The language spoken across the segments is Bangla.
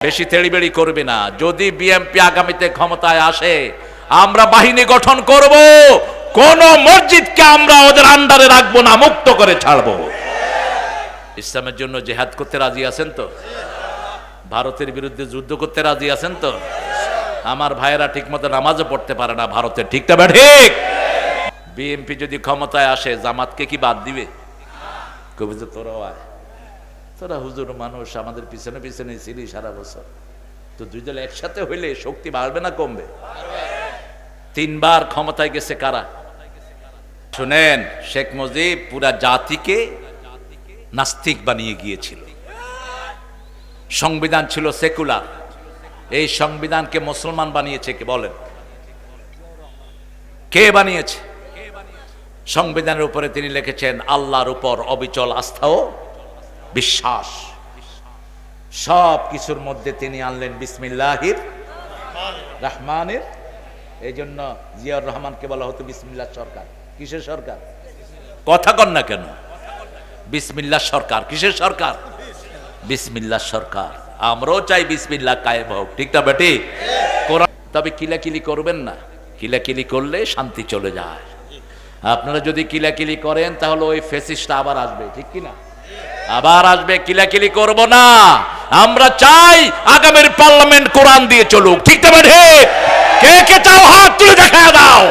বেশি তেড়িবেড়ি করবে না। যদি বিএনপি আগামীতে ক্ষমতায় আসে, আমরা বাহিনী গঠন করব, কোন মসজিদকে আমরা ওদের আন্ডারে রাখবো না, মুক্ত করে ছাড়বো। ইসলামের জন্য জিহাদ করতে রাজি আছেন তো? ভারতের বিরুদ্ধে যুদ্ধ করতে রাজি আছেন তো? আমার ভাইয়েরা ঠিকমতো নামাজও পড়তে পারে না ভারতের, ঠিক না ঠিক? বিএনপি যদি ক্ষমতায় আসে, জামাতকে কি বাদ দিবে? কবি যে তোরাও আয়, তোরা হুজুর মানুষ, আমাদের পিছনে পিছনে ছিলি সারা বছর, তো দুই দল একসাথে হইলে শক্তি বাড়বে না কমবে? তিনবার ক্ষমতায় গেছে কারা? শুনেন, শেখ মুজিব পুরা জাতিকে নাস্তিক বানিয়ে গিয়েছিল। সংবিধান ছিল সেকুলার, এই সংবিধানকে মুসলমান বানিয়েছে কে বলেন? কে বানিয়েছে? সংবিধানের উপরে তিনি লিখেছেন আল্লাহর উপর অবিচল আস্থা ও বিশ্বাস। সব কিছুর মধ্যে তিনি আনলেন বিসমিল্লাহির রহমানির। এই জন্য জিয়াউর রহমানকে বলা হতো বিসমিল্লাহ সরকার। কিসের সরকার? কথা কন না কেন? বিসমিল্লাহ সরকার। কিসের সরকার? বিসমিল্লাহ সরকার। আমরাও চাই বিসমিল্লাহ কায়েম হোক, ঠিক না বেটি? তবে কিলাকিলি করবেন না, কিলাকিলি করলে শান্তি চলে যায়। আপনারা যদি কিলাকিলি করেন তাহলে ওই ফ্যাসিস্টটা আবার আসবে, ঠিক কিনা? আবার আসবে। কিলাকিলি করব না, আমরা চাই আগামীর পার্লামেন্ট কোরআন দিয়ে চলুক, ঠিক না বেটি? কে কে চাও হাত তুলে দেখা দাও।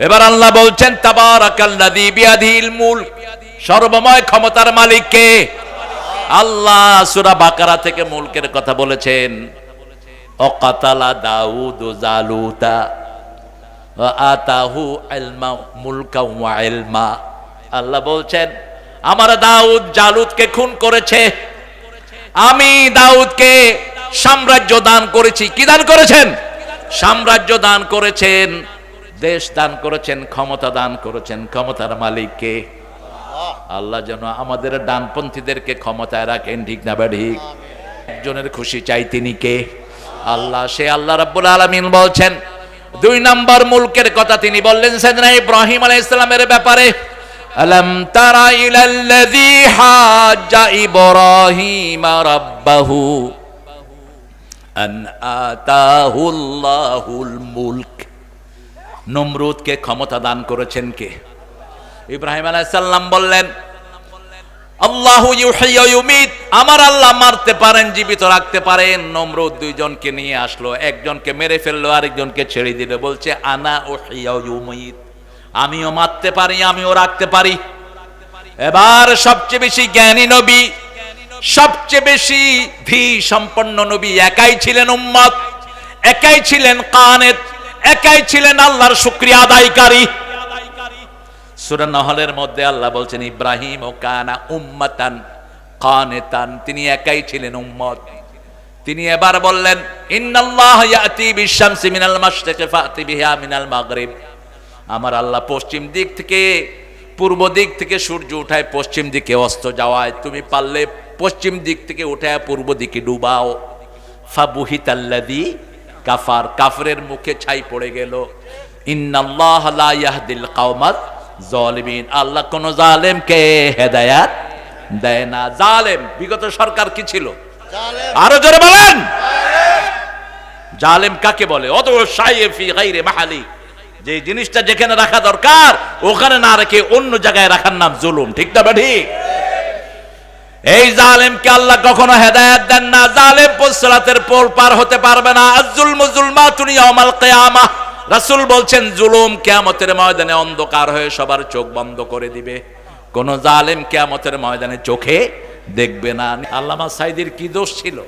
এবার আল্লাহ বলছেন তাবারাকাল্লাযী বিয়াদিহিল মুলক, সর্বময় ক্ষমতার মালিক কে? আল্লাহ সূরা বাকারা থেকে মুলকের কথা বলেছেন। অকাতালা দাউদ জালুতা ওয়া আতাহু ইলমা মুলকা ওয়া ইলমা। আল্লাহ বলছেন আমার দাউদ জালুতকে খুন করেছে, আমি দাউদকে সাম্রাজ্য দান করেছি। কি দান করেছেন? সাম্রাজ্য দান করেছেন, দেশ দান করেছেন, ক্ষমতা দান করেছেন। ক্ষমতার মালিককে আল্লাহ যেন আমাদের ডানপন্থীদেরকে ক্ষমতায় রাখেন, ঠিক না ঠিক? একজনের খুশি চাই, তিনি কে? আল্লাহ। সে আল্লাহ রাব্বুল আলামিন বলছেন দুই নাম্বার মুলকের কথা তিনি বললেন সাইয়েদনা ইব্রাহিম আলাইহিস সালামের ব্যাপারে। আলাম তারা ইলাল্লাযী হাজ্জা ইব্রাহিম রাব্বাহু আন আতাহুল্লাহুল মুলক। নমরুদকে ক্ষমতা দান করেছেন কে? ইব্রাহিম আলাইহিস সালাম বললেন আল্লাহু ইউহয়ি ওয়া ইউমীত, আমার আল্লাহ মারতে পারেন, জীবিত রাখতে পারেন। নমরুদ দুইজনকে নিয়ে আসলো, একজনকে মেরে ফেললো, আরেকজনকে ছেড়ে দিল। বলছে আনা উহয়ি ওয়া ইউমীত, আমিও মারতে পারি, আমিও রাখতে পারি। এবার সবচেয়ে বেশি জ্ঞানী নবী, সবচেয়ে বেশি ধী সম্পন্ন নবী একাই ছিলেন উম্মত, একাই ছিলেন কানেত, একাই ছিলেন আল্লাহর শুকরিয়া আদায়কারী। সূরা নহলের মধ্যে আল্লাহ বলছেন ইব্রাহিম ও কানা উম্মাতান কানিতান, তিনি একাই ছিলেন উম্মত। তিনি এবার বললেন ইন্নাল্লাহ ইয়াতি বিশ-শামসি মিনাল মাশরিকি ফাতি বিহা মিনাল মাগরিব, আমার আল্লাহ পশ্চিম দিক থেকে, পূর্ব দিক থেকে সূর্য উঠায়, পশ্চিম দিকে অস্ত যাওয়ায়, তুমি পারলে পশ্চিম দিক থেকে উঠায় পূর্ব দিকে ডুবাও। ফাবুহিতাল্লাযী কাফার, কাফেরের মুখে ছাই পড়ে গেল। ইন্নাল্লাহ লা ইয়াহদিল কওমাজ জালিমিন, আল্লাহ কোন জালেমকে হেদায়েত দেয় না। জালেম বিগত সরকার কি ছিল? আরো জোরে বলেন, জালেম কাকে বলে? অত শাইয়ে ফি গায়রি মাহালি, যে জিনিসটা যেখানে রাখা দরকার ওখানে না রেখে অন্য জায়গায় রাখার নাম জুলুম, ঠিক না ঠিক? এই জালেমকে আল্লাহ কখনো হেদায়েত দেন না। জালেম পুসরাতের পোল পার হতে পারবে না। আয-যুলমু যুলমাতুন ইয়াউমাল কিয়ামাহ, রাসূল বলছেন জুলুম কিয়ামতের ময়দানে অন্ধকার হয়ে সবার চোখ বন্ধ করে দিবে। কোন জালেম কিয়ামতের ময়দানে চোখে দেখবে না। আল্লামা সাঈদীর কি দোষ ছিল?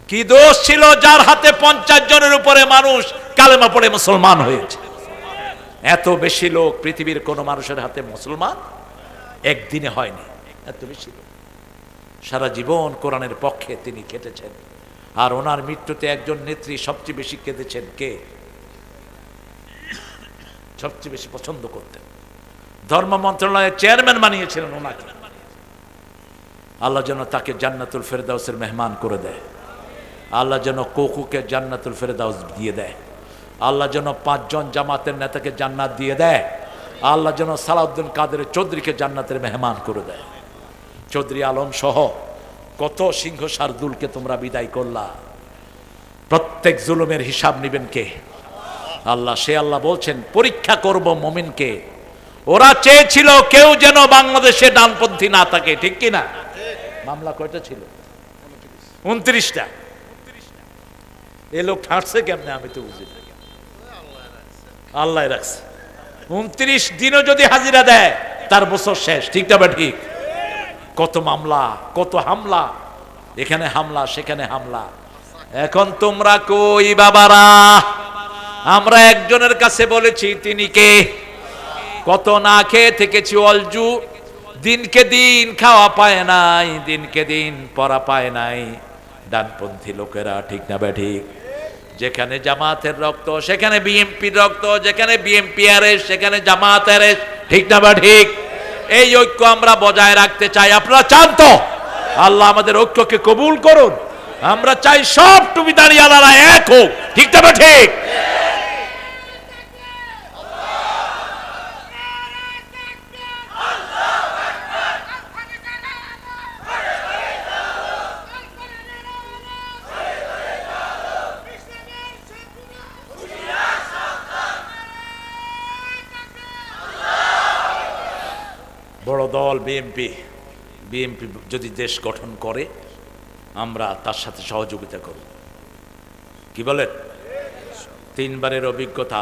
কি দোষ ছিল যার হাতে 50 জনের উপরে মানুষ কালেমা পড়ে মুসলমান হয়েছে? এত বেশি লোক পৃথিবীর কোন মানুষের হাতে মুসলমান একদিনে হয়নি, এত বেশি লোক। সারা জীবন কোরআনের পক্ষে তিনি কেটেছেন। আর ওনার মৃত্যুতে একজন নেত্রী সবচেয়ে বেশি কেঁদেছেন কে? সবচেয়ে বেশি পছন্দ করতেন, ধর্ম মন্ত্রণালয়ের চেয়ারম্যান বানিয়েছিলেন ওনাকে। আল্লাহ যেন তাকে জান্নাতুল ফেরদাউসের মেহমান করে দেয়। আল্লাহ যেন কোকুকে জান্নাতুল ফেরদাউস দিয়ে দেয়। আল্লাহ যেন 5 জন জামাতের নেতাকে জান্নাত দিয়ে দেয়। আল্লাহ যেন সালাউদ্দিন কাদের চৌধুরীকে জান্নাতের মেহমান করে দেয়। চৌধুরী আলম সহ কত সিংহ শার্দুলকে তোমরা বিদায় করলা। প্রত্যেক জুলুমের হিসাব নেবেন কে? আল্লাহ। সে আল্লাহ বলছেন পরীক্ষা করব মুমিনকে। ওরা চেয়েছিল কেউ যেন বাংলাদেশে ডানপন্থী না থাকে, ঠিক কি না? মামলা কয়টা ছিল? 29টা। এ লোক ঠাঁটছে কেমনে আমি তো বুঝি না। আল্লাহ রাখছে। 29 দিনও যদি হাজিরা দেয় তার বছর শেষ, ঠিক তবে ঠিক। কত মামলা, কত হামলা, এখানে হামলা সেখানে হামলা। এখন তোমরা কই বাবারা? আমরা একজনের কাছে বলেছি, তিনি কে? কত না খেয়ে থেকেছি অলজু, দিনকে দিন খাওয়া পায় নাই, দিনকে দিন পড়া পায় নাই ডানপন্থী লোকেরা, ঠিক না ঠিক? যেখানে জামাতের রক্ত সেখানে বিএনপির রক্ত, যেখানে বিএনপি আরেস সেখানে জামাত আরেস, ঠিক না ঠিক? এই ঐক্য আমরা বজায় রাখতে চাই। আপনারা চান তো? আল্লাহ আমাদের ঐক্যকে কবুল করুন। আমরা চাই সব টুপিদারি আলাদা এক হোক, ঠিক না ঠিক? বড় দল বিএনপি, বিএনপি যদি দেশ গঠন করে আমরা তার সাথে সহযোগিতা করব। কি বলেন? 3 বারের অভিজ্ঞতা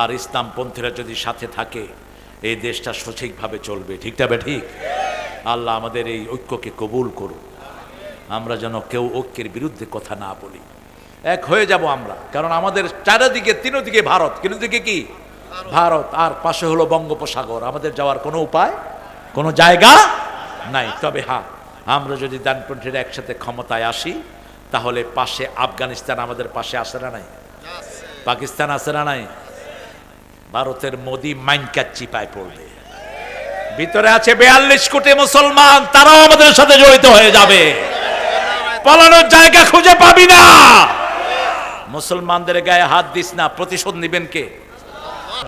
আর ইসলামপন্থীরা যদি সাথে থাকে এই দেশটা সঠিকভাবে চলবে, ঠিক না ঠিক? আল্লাহ আমাদের এই ঐক্যকে কবুল করুন। আমরা যেন কেউ ঐক্যের বিরুদ্ধে কথা না বলি। এক হয়ে যাব আমরা, কারণ আমাদের চারিদিকে তিনদিকে ভারত, তিনদিকে কি? ভারত, আর পাশে হলো বঙ্গোপসাগর। আমাদের যাওয়ার কোনো উপায়, কোনো জায়গা নাই। তবে হ্যাঁ, আমরা যদি ডানপন্থীরা একসাথে ক্ষমতায় আসি তাহলে পাশে আফগানিস্তান আমাদের পাশে আসে না নাই? পাকিস্তান আসে না নাই? ভারতের মোদি মাইনকার চিপায় পড়বে। ভিতরে আছে 42 কোটি মুসলমান, তারাও আমাদের সাথে জড়িত হয়ে যাবে। পালানোর জায়গা খুঁজে পাবি না। মুসলমানদের গায়ে হাত দিস না, প্রতিশোধ নিবেন কে?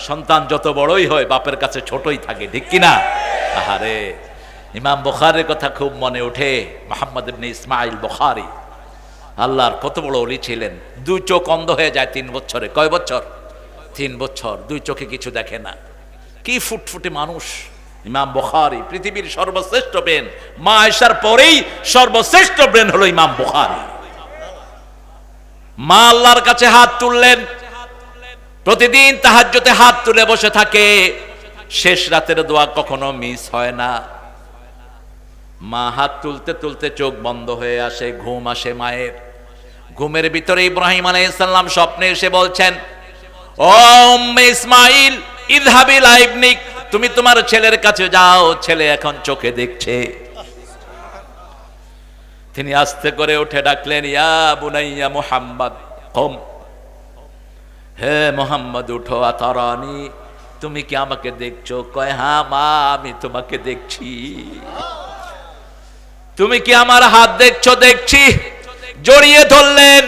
সন্তান যত বড়ই হয় বাপের কাছে ছোটই থাকে, ঠিক কিনা? আহারে, ইমাম বুখারীর কথা খুব মনে ওঠে। মুহাম্মদ ইবনে ইসমাইল বুখারী আল্লাহর কত বড় ওলি ছিলেন। 2 চোখ অন্ধ হয়ে যায় 3 বছরে। কয় বছর? 3 বছর। 2 চোখে কিছু দেখে না। কি ফুটফুটে মানুষ ইমাম বুখারী। পৃথিবীর সর্বশ্রেষ্ঠ ব্রেন, মা আয়েশার পরেই সর্বশ্রেষ্ঠ ব্রেন হলো ইমাম বুখারী। মা আল্লাহর কাছে হাত তুললেন, প্রতিদিন তাহাজ্জুদে হাত তুলে বসে থাকে। শেষ রাতের দোয়া কখনো মিস হয় না। মা হাত তুলতে তুলতে চোখ বন্ধ হয়ে আসে, ঘুম আসে মায়ের। ঘুমের ভিতরে ইব্রাহিম আলাইহিস সালাম স্বপ্নে এসে বলছেন, ও উম্মে ইসমাইল ইযহাবি ইলা ইবনিক, তুমি তোমার ছেলের কাছে যাও, ছেলে এখন চোখে দেখছে। তিনি আস্তে করে উঠে ডাকলেন, ইয়া বুনাইয়া মুহাম্মদ কুম, হে মুহাম্মদ উঠো, আতারানি, তুমি কি আমাকে দেখছো? কয় হ্যাঁ মা, আমি তোমাকে দেখছি। তুমি কি আমার হাত দেখছো? দেখছি। জড়িয়ে ধরলেন।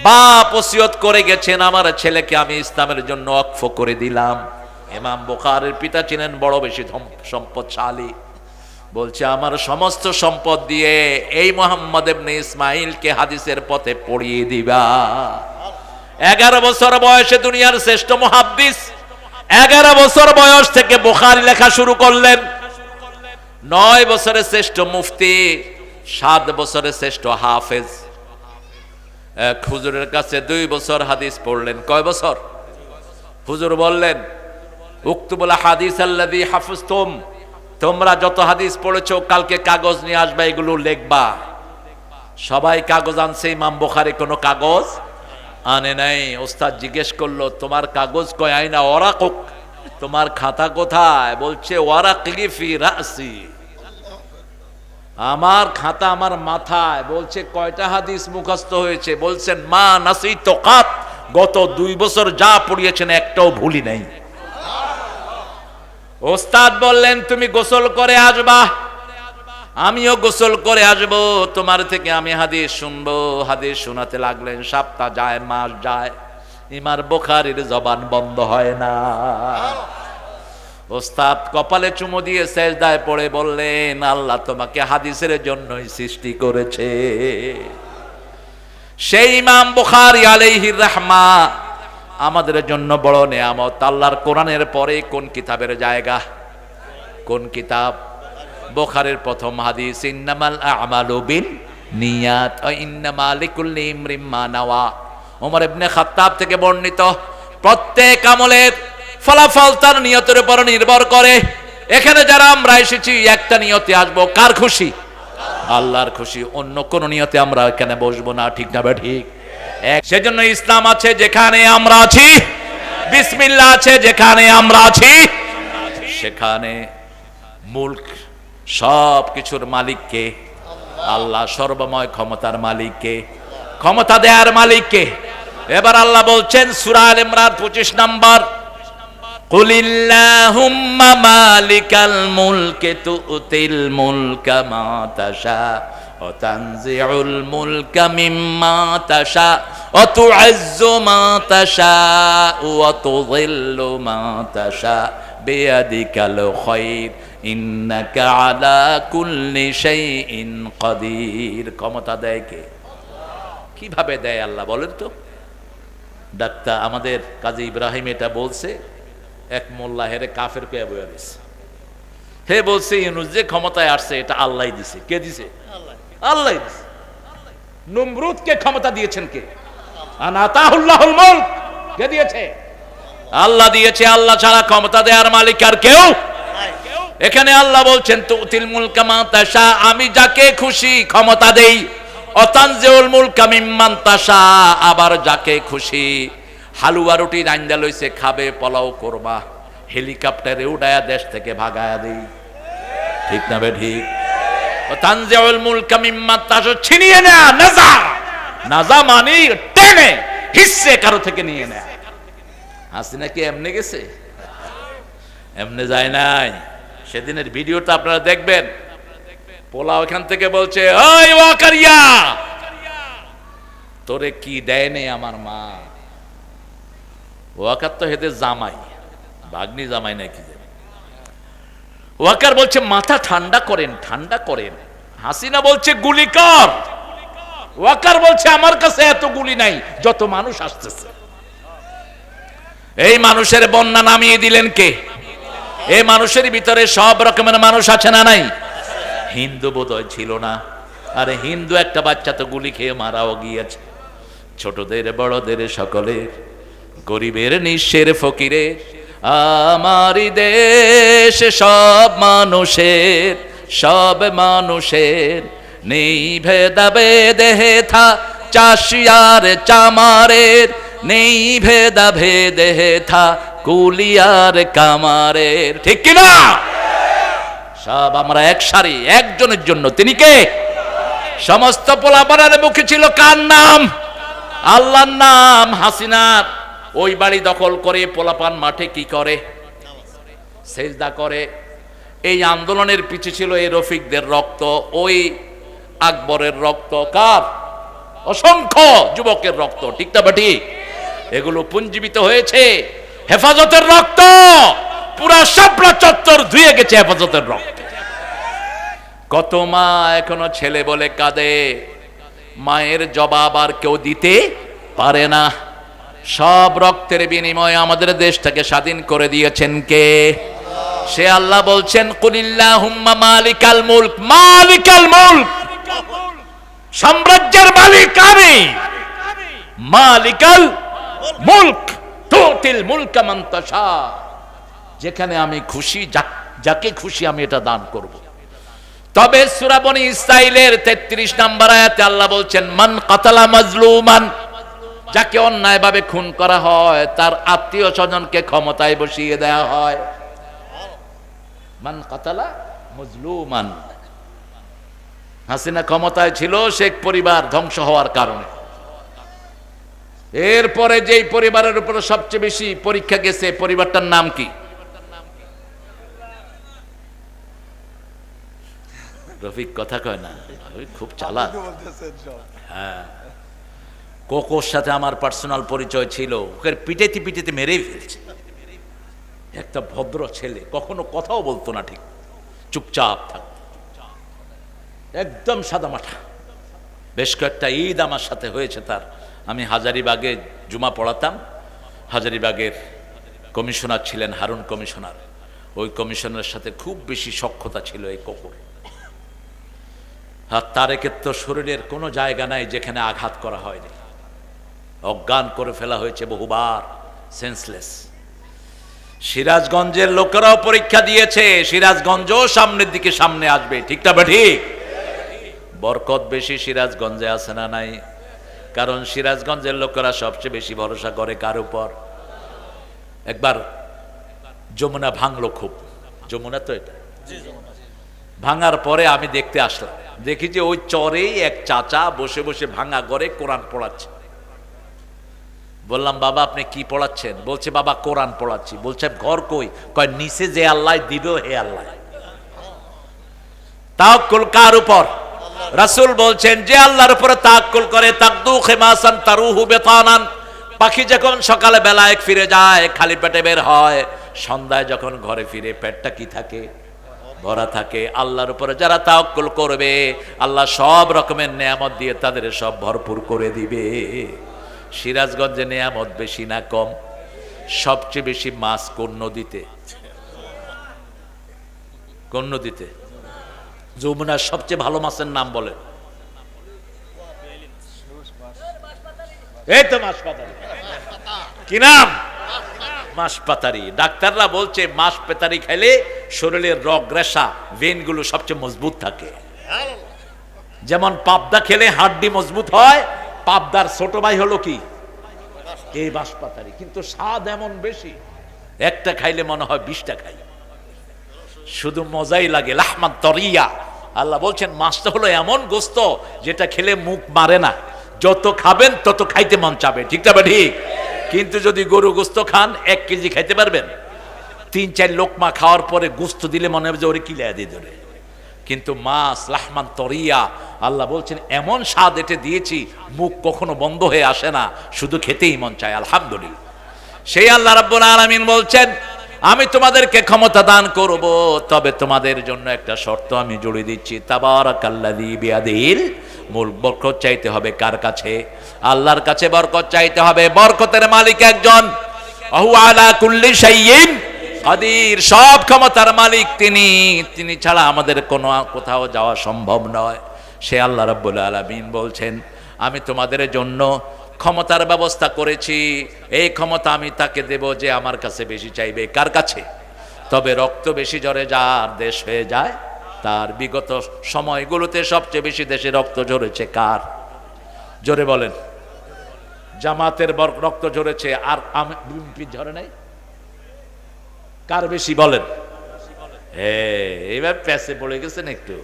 বাপ ওসিয়ত করে গেছেন, আমার ছেলেকে আমি ইসলামের জন্য ওয়াকফ করে দিলাম। ইমাম বুখারীর পিতা ছিলেন বড় বেশি সম্পদশালী। বলছে আমার সমস্ত সম্পদ দিয়ে এই মুহাম্মদ ইবনে ইসমাইলকে হাদিসের পথে পড়িয়ে দিবা। 11 বছর বয়সে দুনিয়ার শ্রেষ্ঠ মুহাদ্দিস। 11 বছর বয়স থেকে বুখারী লেখা শুরু করলেন। 9 বছরে শ্রেষ্ঠ মুফতি, 7 বছরে শ্রেষ্ঠ হাফেজ। এক হুজুরের কাছে 2 বছর হাদিস পড়লেন। কয় বছর? হুজুর বললেন, উক্তুবুল হাদিস আল্লাযী হাফিজতুম, তোমরা যত হাদিস পড়েছো কালকে কাগজ নিয়ে আসবা, এগুলো লিখবা। সবাই কাগজ আনছে, ইমাম বুখারী কোনো কাগজ আনে নাই। ওস্তাদ জিজ্ঞেস করলো, তোমার কাগজ কয়? আইনা ওয়ারাকুক, তোমার খাতা কোথায়? বলছে ওয়ারাকি ফি রাসি, আমার খাতা আমার মাথায়। বলছে কয়টা হাদিস মুখস্থ হয়েছে? বলছেন মা নাসিতু কাত, গত 2 বছর যা পড়িয়েছেন একটাও ভুলি নাই। ওস্তাদ বললেন তুমি গোসল করে আসবা, আমিও গোসল করে আসবো, তোমার থেকে আমি হাদিস শুনবো। হাদিস শোনাতে লাগলেন, সপ্তাহ যায়, মাস যায়, ইমাম বুখারীর জবান বন্ধ হয় না। ওস্তাদ কপালে চুমু দিয়ে সেজদায় পড়ে বললেন, আল্লাহ তোমাকে হাদিসের জন্যই সৃষ্টি করেছে। সেই ইমাম বুখারী আলাইহির রাহমা আমাদের জন্য বড় নেয়ামত। আল্লাহর কোরআনের পরে কোন কিতাবের জায়গা? কোন কিতাব? বুখারীর প্রথম হাদিস, ইন্নামাল আ'মালু বিন্নিয়াত ওয়া ইন্নামা লিকুল্লি ইমরিন মা নাওয়া। ওমর ইবনে খাত্তাব থেকে বর্ণিত, প্রত্যেক আমলের ফলাফল তার নিয়তের উপর নির্ভর করে। এখানে যারা আমরা এসেছি একটা নিয়তে আসবো, কার খুশি? আল্লাহর খুশি। অন্য কোন নিয়তে আমরা এখানে বসবো না, ঠিক না ঠিক? সেজন্য ইসলাম আছে যেখানে আমরা আছি, বিসমিল্লাহ আছে যেখানে আমরা আছি, সেখানে মুলক সব কিছুর মালিককে আল্লাহ, সর্বময় ক্ষমতার মালিককে, ক্ষমতা দেয়ার মালিককে। এবার আল্লাহ বলছেন সূরা আলে ইমরান 25 নম্বর, কুলিল্লাহুম্মা মালিকাল মুলকি তুতিল মুলকা মা তাশা ওয়া তানজিউল মুলকা মিম্মা তাশা ওয়া তু'ইজ্জু মা তাশা ওয়া তুযিল্লু মা তাশা বিয়াদিকাল খায়র ইন্নাকা আলা কুল্লি শাইইন কাদির। ক্ষমতা দেয় কে? কিভাবে দেয় আল্লাহ বলেন তো? ডাক্তার আমাদের কাজী ইব্রাহিম এটা বলছে, এক মোল্লা হেরে কাফের পেয়ে বয়ে দিছে। হে বলছে ইউনূস যে ক্ষমতায় আসছে এটা আল্লাহই দিছে। কে দিছে? আল্লাহই দিছে। নমরুদকে ক্ষমতা দিয়েছেন কে? আনাতাহুল্লাহুল মুলক। কে দিয়েছে? আল্লাহ দিয়েছে। আল্লাহ ছাড়া ক্ষমতা দেওয়ার মালিক আর কেউ? এখানে আল্লাহ বলছেন তুতিল মুলকা মা তাশা, আমি যাকে খুশি ক্ষমতা দেই। অতানজিউল মুলকা মিম্মান তাশা, আবার যাকে খুশি হালুয়া রুটি রাইন্দা লইছে খাবে, পোলাও করবা, হেলিকপ্টারে উড়ায়া দেশ থেকে ভাগায়া দেই, ঠিক না বে ঠিক? অতানজিউল মুলকা মিম্মান তাশা, ছিনিয়ে নেয়া, নাজা। নাজা মানে টেনে হিস্সে কারো থেকে নিয়ে নেয়া। হাসিনা কি এমনি গেছে? এমনি যায় নাই। সেদিনের ভিডিওটা আপনারা দেখবেন, পোলা ওখান থেকে বলছে, ওই ওয়াকারিয়া তোরে কি দেয় নেই আমার মা। ওয়াকার তো হেদের জামাই, ভাগ্নি জামাই নাকি। ওয়াকার বলছে মাথা ঠান্ডা করেন, ঠান্ডা করেন। হাসিনা বলছে গুলি কর। ওয়াকার বলছে আমার কাছে এত গুলি নাই যত মানুষ আসতেছে। এই মানুষের বন্যা নামিয়ে দিলেন কে? এই মানুষের ভিতরে সব রকমের মানুষ আছে না নাই? হিন্দু বোধহয় ছিল না। আরে হিন্দু একটা বাচ্চা তো গুলি খেয়ে মারাও গিয়েছে। ছোটদের বড়দের সকলের, গরিবের নিঃস্বের ফকিরের, আমারই দেশ সব মানুষের, সব মানুষের, নেই ভেদাভেদ হেথা চাষিয়ার চামারের, নেই ভেদাভেদ হেথা কুলিয়ার কামারের, ঠিক কিনা? সব আমরা এক সারি, একজনের জন্য। তিনি কে? সমস্ত পোলাপাড়ার মুখে ছিল কার নাম? আল্লাহর নাম। হাসিনার ওই বাড়ি দখল করে পোলাপান মাঠে কি করে? সেজদা করে। এই আন্দোলনের পিছে ছিল এই রফিকদের রক্ত, ওই আকবরের রক্ত, কার? অসংখ্য যুবকের রক্ত, ঠিক না বাটি? এগুলো পুঞ্জীবিত হয়েছে হেফাজতের রক্ত। পুরা শাপলা চত্বর ধুয়ে গেছে হেফাজতের রক্ত। কত মা এখনো ছেলে বলে কাঁদে, মায়ের জবাব আর কেউ দিতে পারে না। সব রক্তের বিনিময়ে আমাদের দেশটাকে স্বাধীন করে দিয়েছেন কে? সে আল্লাহ বলছেন কুলিল্লাহুম্মা মালিকাল মুলক, মালিকাল মুলক, সাম্রাজ্যের মালিক আমি। মালিকাল মুলক তুতিল মুলকা মান তাশা, যেখানে আমি খুশি, যাকে খুশি আমি এটা দান করব। তবে সূরা বনী ইসরাঈলের 33 নম্বর আয়াতে আল্লাহ বলছেন মান কাতালা মাজলুমান, যাকে অন্যায়ভাবে খুন করা হয় তার আত্মীয় স্বজনকে ক্ষমতায় বসিয়ে দেওয়া হয়। মান কাতালা মাজলুমান। হাসিনা ক্ষমতায় ছিল, শেখ পরিবার ধ্বংস হওয়ার কারণে। এরপরে যেই পরিবারের উপর সবচেয়ে বেশি পরীক্ষা গেছে, পরিবারটার নাম কি? রফিক কথা কয় না, রফিক খুব চালাক। হ্যাঁ, কোকোর সাথে আমার পার্সোনাল পরিচয় ছিল, ওকে পিটেতে পিটেতে মেরেই ফেলছে। একটা ভদ্র ছেলে, কখনো কথাও বলতো না, ঠিক চুপচাপ থাকতো, একদম সাদামাঠা। বেশ কয়েকটা ঈদ আমার সাথে হয়েছে তার। আমি হাজারীবাগে জুমা পড়াতাম, হাজারীবাগের কমিশনার ছিলেন হারুন কমিশনার, ওই কমিশনারের সাথে খুব বেশি সখ্যতা ছিল এই কোকোর। আর তারেকের তো শরীরের কোনো জায়গা নাই যেখানে আঘাত করা হয়নি, অজ্ঞান করে ফেলা হয়েছে বহুবার, সেন্সলেস। সিরাজগঞ্জের লোকেরাও পরীক্ষা দিয়েছে, সিরাজগঞ্জও সামনের দিকে সামনে আসবে, ঠিক না ঠিক? বরকত বেশি সিরাজগঞ্জে আছে না নাই? কারণ সিরাজগঞ্জের লোকেরা সবচেয়ে বেশি ভরসা করে কার উপর? একবার যমুনা ভাঙলো খুব, যমুনা তো এটা, ভাঙার পরে আমি দেখতে আসলাম, দেখি যে ওই চরেই এক চাচা বসে বসে ভাঙা ঘরে কোরআন পড়াচ্ছে। বললাম, বাবা আপনি কি পড়াচ্ছেন? বলছে, বাবা কোরআন পড়াচ্ছি। বলছে, ঘর কই? কয় নিচে যে আল্লাহ দিবে হে আল্লাহ। তাওয়াক্কুল কার উপর? রাসূল বলছেন, যে আল্লাহর উপরে তাওয়াক্কুল করে, তাকদু খিমাসান তারুহু বিতানান, পাখি যখন সকালে বেলায় ফিরে যায় খালি পেটে বের হয়, সন্ধ্যায় যখন ঘরে ফিরে পেটটা কি থাকে? ভরা থাকে। আল্লাহর উপরে যারা তাওয়াক্কুল করবে, আল্লাহ সব রকমের নেয়ামত দিয়ে তাদের সব ভরপুর করে দিবে। সিরাজগঞ্জে নেয়ামত বেশি না কম? সবচেয়ে বেশি মাছ কোন নদীতে? কোন নদীতে? যমুনার সবচেয়ে ভালো মাছের নাম বলেন। এই তো মাছ পাতারি। কি নাম? মাছ পাতারি। ডাক্তাররা বলছে মাছ পাতারি খাইলে শরীরের রগ রেশা ভেনগুলো সবচেয়ে মজবুত থাকে। যেমন পাবদা খেলে হাড্ডি মজবুত হয়, পাবদার ছোট ভাই হলো কি? এই মাছ পাতারি। কিন্তু স্বাদ এমন বেশি, একটা খাইলে মনে হয় 20টা খাই, শুধু মজাই লাগে। লাহমান তরিয়া, আল্লাহ বলছেন মাছটা হলো এমন গোস্ত যেটা খেলে মুখ মারে না, যত খাবেন তত খাইতে মন চাবে, ঠিক না ঠিক? কিন্তু যদি গরু গোস্ত খান 1 কেজি খাইতে পারবেন, 3-4 লোকমা খাওয়ার পরে গোস্ত দিলে মনে হবে যে ওরে কিলায়া দিয়ে ধরে। কিন্তু মাছ লাহমান তরিয়া, আল্লাহ বলছেন এমন স্বাদ এতে দিয়েছি মুখ কখনো বন্ধ হয়ে আসে না, শুধু খেতেই মন চায়। আলহামদুলিল্লাহ। সেই আল্লাহ রাব্বুল আলামিন বলছেন, আমি তোমাদেরকে ক্ষমতা দান করব, তবে তোমাদের জন্য একটা শর্ত আমি জুড়ে দিচ্ছি। তাবারাকাল্লাযী বিয়াদিহিল মুলক। বরকত চাইতে হবে কার কাছে? আল্লাহর কাছে বরকত চাইতে হবে। বরকতের মালিক একজন, ওয়া হুয়া আলা কুল্লি শাইইন কাদির। সব ক্ষমতার মালিক তিনি, তিনি ছাড়া আমাদের কোনো কোথাও যাওয়া সম্ভব নয়। সে আল্লাহ রাব্বুল আলামিন বলছেন, আমি তোমাদের জন্য ক্ষমতার ব্যবস্থা করেছি, এই ক্ষমতা আমি তাকে দেব যে আমার কাছে বেশি চাইবে। কার কাছে? তবে রক্ত বেশি ঝরে যার দেশ হয়ে যায় তার। বিগত সময়গুলোতে সবচেয়ে বেশি দেশে রক্ত ঝরেছে কার? জোরে বলেন। জামাতের রক্ত ঝরেছে, আর বিএনপি ঝরে নাই? কার বেশি বলেন? এবার প্যাসে পড়ে গেছেন একটু।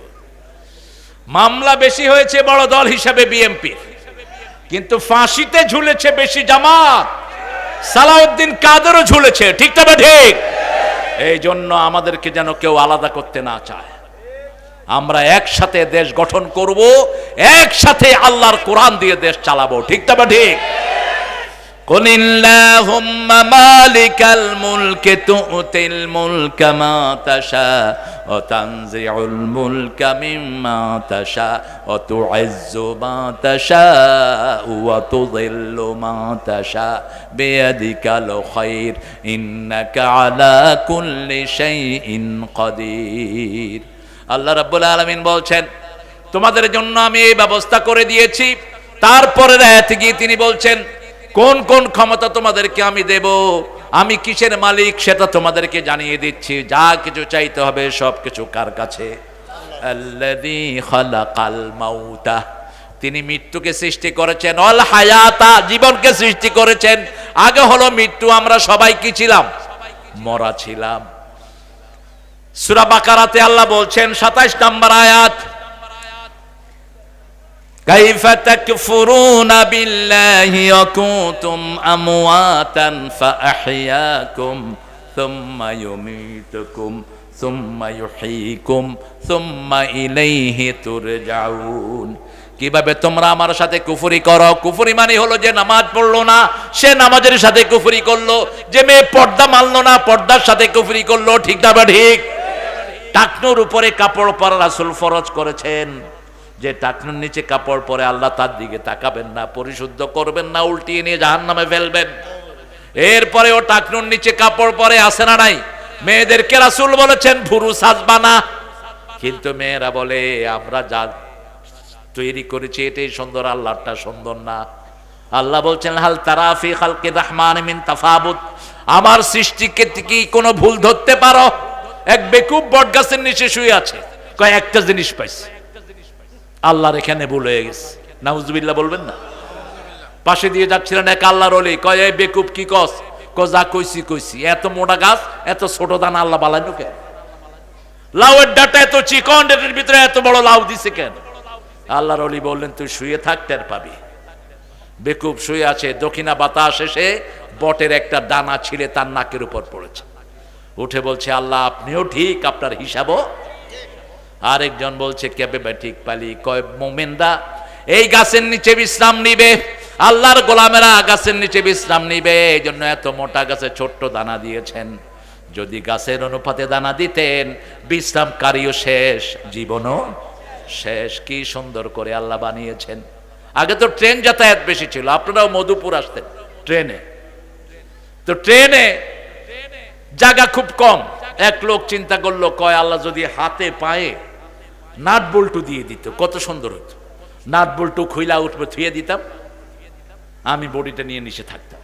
মামলা বেশি হয়েছে বড় দল হিসাবে বিএনপির, কিন্তু ফাঁসিতে ঝুলেছে বেশি জামাত। সালাউদ্দিন কাদেরও ঝুলেছে, ঠিক তবে ঠিক? এই জন্য আমাদেরকে যেন কেউ আলাদা করতে না চায়। আমরা একসাথে দেশ গঠন করব, একসাথে আল্লাহর কোরআন দিয়ে দেশ চালাবো, ঠিক তবে ঠিক? কুলিল্লাহুম্মা মালিকাল মুলকি তু'তিল মুলকা মা তাশা ওয়া তানজিউল মুলকা মিম্মা তাশা ওয়া তু'ইজ্জু মা তাশা ওয়া তুযিল্লু মা তাশা বিয়াদিকাল খায়র ইন্নাকা আলা কুল্লি শাইইন কাদির। আল্লাহ রাব্বুল আলামিন বলছেন, তোমাদের জন্য আমি এই ব্যবস্থা করে দিয়েছি। তারপরে আয়াতে গিয়ে তিনি বলছেন, কোন কোন ক্ষমতা তোমাদেরকে আমি দেব, আমি কিসের মালিক সেটা তোমাদেরকে জানিয়ে দিচ্ছি। যা কিছু চাইতে হবে সব কিছু কার কাছে? আল্লাযী খালাকাল মাউতা, তিনি মৃত্যুকে সৃষ্টি করেছেন, অল হায়াতা, জীবনকে সৃষ্টি করেছেন। আগে হলো মৃত্যু, আমরা সবাই কি ছিলাম? মরা ছিলাম। সূরা বাকারাতে আল্লাহ বলছেন 27 নম্বর আয়াত, কাইফা তাকফুরুনা বিল্লাহি ওয়া কুনতুম আমওয়াতান ফাআহইয়াকুম সুম্মা ইউমীতুকুম সুম্মা ইউহয়িকুম সুম্মা ইলাইহি তুরজাউন। কিভাবে তোমরা আমার সাথে কুফরি করো? কুফরি মানে হলো যে নামাজ পড়লো না সে নামাজের সাথে কুফরি করলো, যে মেয়ে পর্দা মানলো না পর্দার সাথে কুফরি করলো। ঠিক না বা ঠিক? টাকনুর উপরে কাপড় পরা রাসূল ফরজ করেছেন, যে টাকনুর নিচে কাপড় পরে আল্লাহ তার দিকে তাকাবেন না, পরিশুদ্ধ করবেন না, উল্টিয়ে নিয়ে জাহান্নামে ফেলবেন। এরপরে ও টাকনুর নিচে কাপড় পরে আসে না নাই? মেয়েদেরকে রাসূল বলেছেন ভুরু সাজবা না, কিন্তু মেয়েরা বলে আমরা যা তৈরি করেছি এটাই সুন্দর, আল্লাহটা সুন্দর না। আল্লাহ বলছেন হাল তারা ফি খালকি রহমান মিন তাফাবুত, আমার সৃষ্টিকে কি কোনো ভুল ধরতে পারো? এক বেকুব বটগাছের নিচে শুয়ে আছে, কয় একটা জিনিস পাইছে, আল্লাহর এখানে ভুল হয়ে গেছে। নাউজুবিল্লাহ বলবেন না? পাশে দিয়ে যাচ্ছিলেন এক আল্লাহর ওলি, কয় এই বেকুব কি কস? যা কইছি কইছি, এত মোটা গাছ এত ছোট দানা আল্লাহ বালাইনো কেন? লাউয়ের ডাটা এত চিকন, এর ভিতরে এত বড় লাউ দিছে কেন? আল্লাহর ওলি বললেন তুই শুয়ে থাক, টের পাবি। বেকুব শুয়ে আছে, দক্ষিণা বাতাস এসে বটের একটা দানা ছিঁড়ে তার নাকের উপর পড়েছে। উঠে বলছে আল্লাহ আপনিও ঠিক, আপনার হিসাবও। আরেকজন বলছে কেবে ঠিক পালি? কয় মোমেনরা এই গাছের নিচে বিশ্রাম নিবে, আল্লাহর গোলামেরা গাছের নিচে বিশ্রাম নিবে, এই জন্য এত মোটা গাছে ছোট্ট দানা দিয়েছেন। যদি গাছের অনুপাতে দানা দিতেন বিশ্রামকারীও শেষ, জীবনও শেষ। কি সুন্দর করে আল্লাহ বানিয়েছেন। আগে তো ট্রেন যাতায়াত বেশি ছিল, আপনারাও মধুপুর আসতেন ট্রেনে, তো ট্রেনে জায়গা খুব কম। এক লোক চিন্তা করলো, কয় আল্লাহ যদি হাতে পায়ে নাট বল্টু দিয়ে দিত কত সুন্দর হতো, নাট বল্টু খুইলা উঠবে থুয়ে দিতাম, আমি বডিটা নিয়ে নিচে থাকতাম।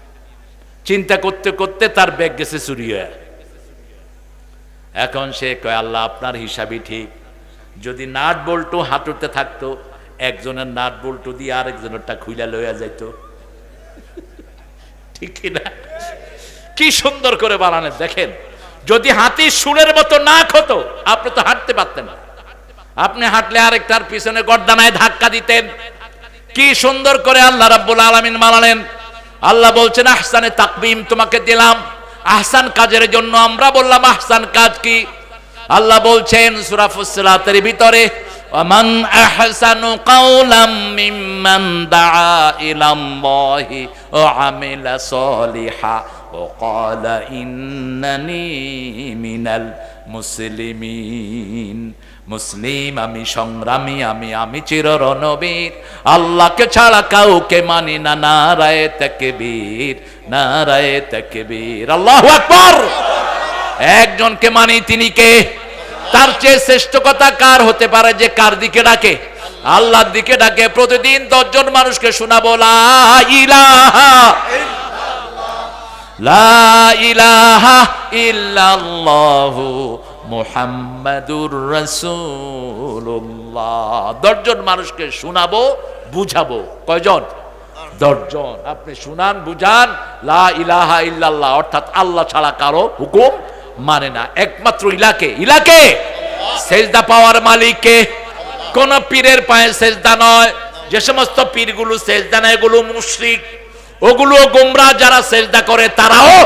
চিন্তা করতে করতে তার ব্যাগ গেছে চুরি হয়ে। এখন সে কয় আল্লাহ আপনার হিসাবই ঠিক, যদি নাট বল্টু হাঁটুতে থাকতো একজনের নাট বল্টু দিয়ে আরেকজনেরটা খুইলা লইয়া যাইত। ঠিক কিনা? কি সুন্দর করে বানানো দেখেন। যদি হাতির সুরের মতো নাক হতো আপনি তো হাঁটতে পারতেন না, আপনি হাঁটলে আরেকটার পিছনে গর্দানায় ধাক্কা দিতেন। কি সুন্দর করে আল্লাহ রাব্বুল আলামিন বানালেন। আল্লাহ বলছেন আহসানে তাকবীম তোমাকে দিলাম আহসান কাজের জন্য। আমরা বললাম আহসান কাজ কি? আল্লাহ বলছেন সূরা ফুসসিলাতের ভিতরে ওয়ামান আহসানু কাওলাম মিম্মান দাআ ইলাল্লাহি ওয়া আমিলা সলিহা ওয়া ক্বালা ইন্নানি মিনাল মুসলিমিন। মুসলিম আমি, সংগ্রামী আমি চির রণবীর, আল্লাহকে ছাড়া কাউকে মানি না। নারায়ে তাকবীর, নারায়ে তাকবীর, আল্লাহু আকবার। একজনকে মানি, তিনি কে? তার চেয়ে শ্রেষ্ঠ কথা কার হতে পারে যে কার দিকে ডাকে? আল্লাহর দিকে ডাকে। প্রতিদিন 10 জন মানুষকে শোনাবো লা ইলাহা লা ইলাহা ইল্লাল্লাহু মুহাম্মাদুর রাসূলুল্লাহ। 10 জন মানুষকে শোনাবো, বুঝাবো। কয়জন? 10 জন। আপনি শুনান, বুঝান লা ইলাহা ইল্লাল্লাহ, অর্থাৎ আল্লাহ ছাড়া কারো হুকুম মানে না। একমাত্র ইলাকে, ইলাকে সেজদা পাওয়ার মালিককে। কোন পীরের পায়ে সেজদা নয়। যে সমস্ত পীরগুলো সেজদা নেয় এগুলো মুশরিক, ওগুলো গোমরা। যারা সেজদা করে তারাও।